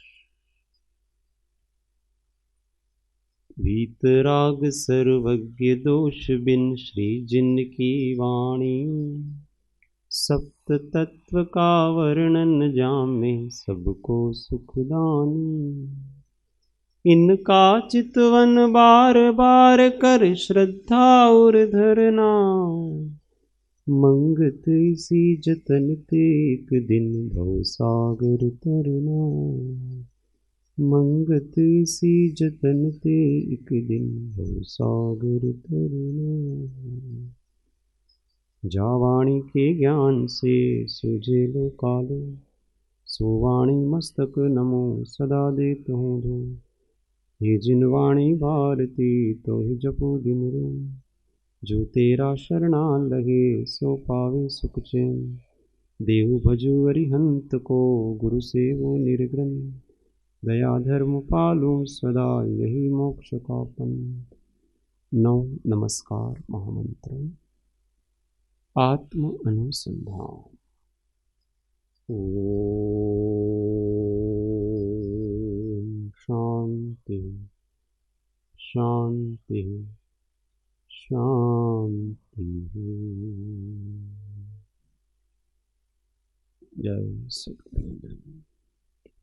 वीतराग सर्वज्ञ दोष बिन श्री जिन की वाणी, सप्त तत्व का वर्णन जामे सबको सुखदानी। इनका चितवन बार बार कर श्रद्धा और धरना, मंगत इसी जतन ते एक दिन भवसागर तरना। मंगत इसी जतन ते एक दिन भवसागर तरना। जावाणी के ज्ञान से सूझे लो कालो, सुवाणी मस्तक नमो सदा देत हूँ धो। ये जिन वाणी भारती तो ही जपो दिन रैन, जो तेरा शरणा लगे सो पावे सुख चैन। देहु भजु अरिहंत को गुरु से वो निर्ग्रन, दया धर्म पालो सदा यही मोक्ष का पंथ। 9 नमस्कार महामंत्र। आत्म अनुसंधान। शांति शांति शांति। जय सद्गुरु।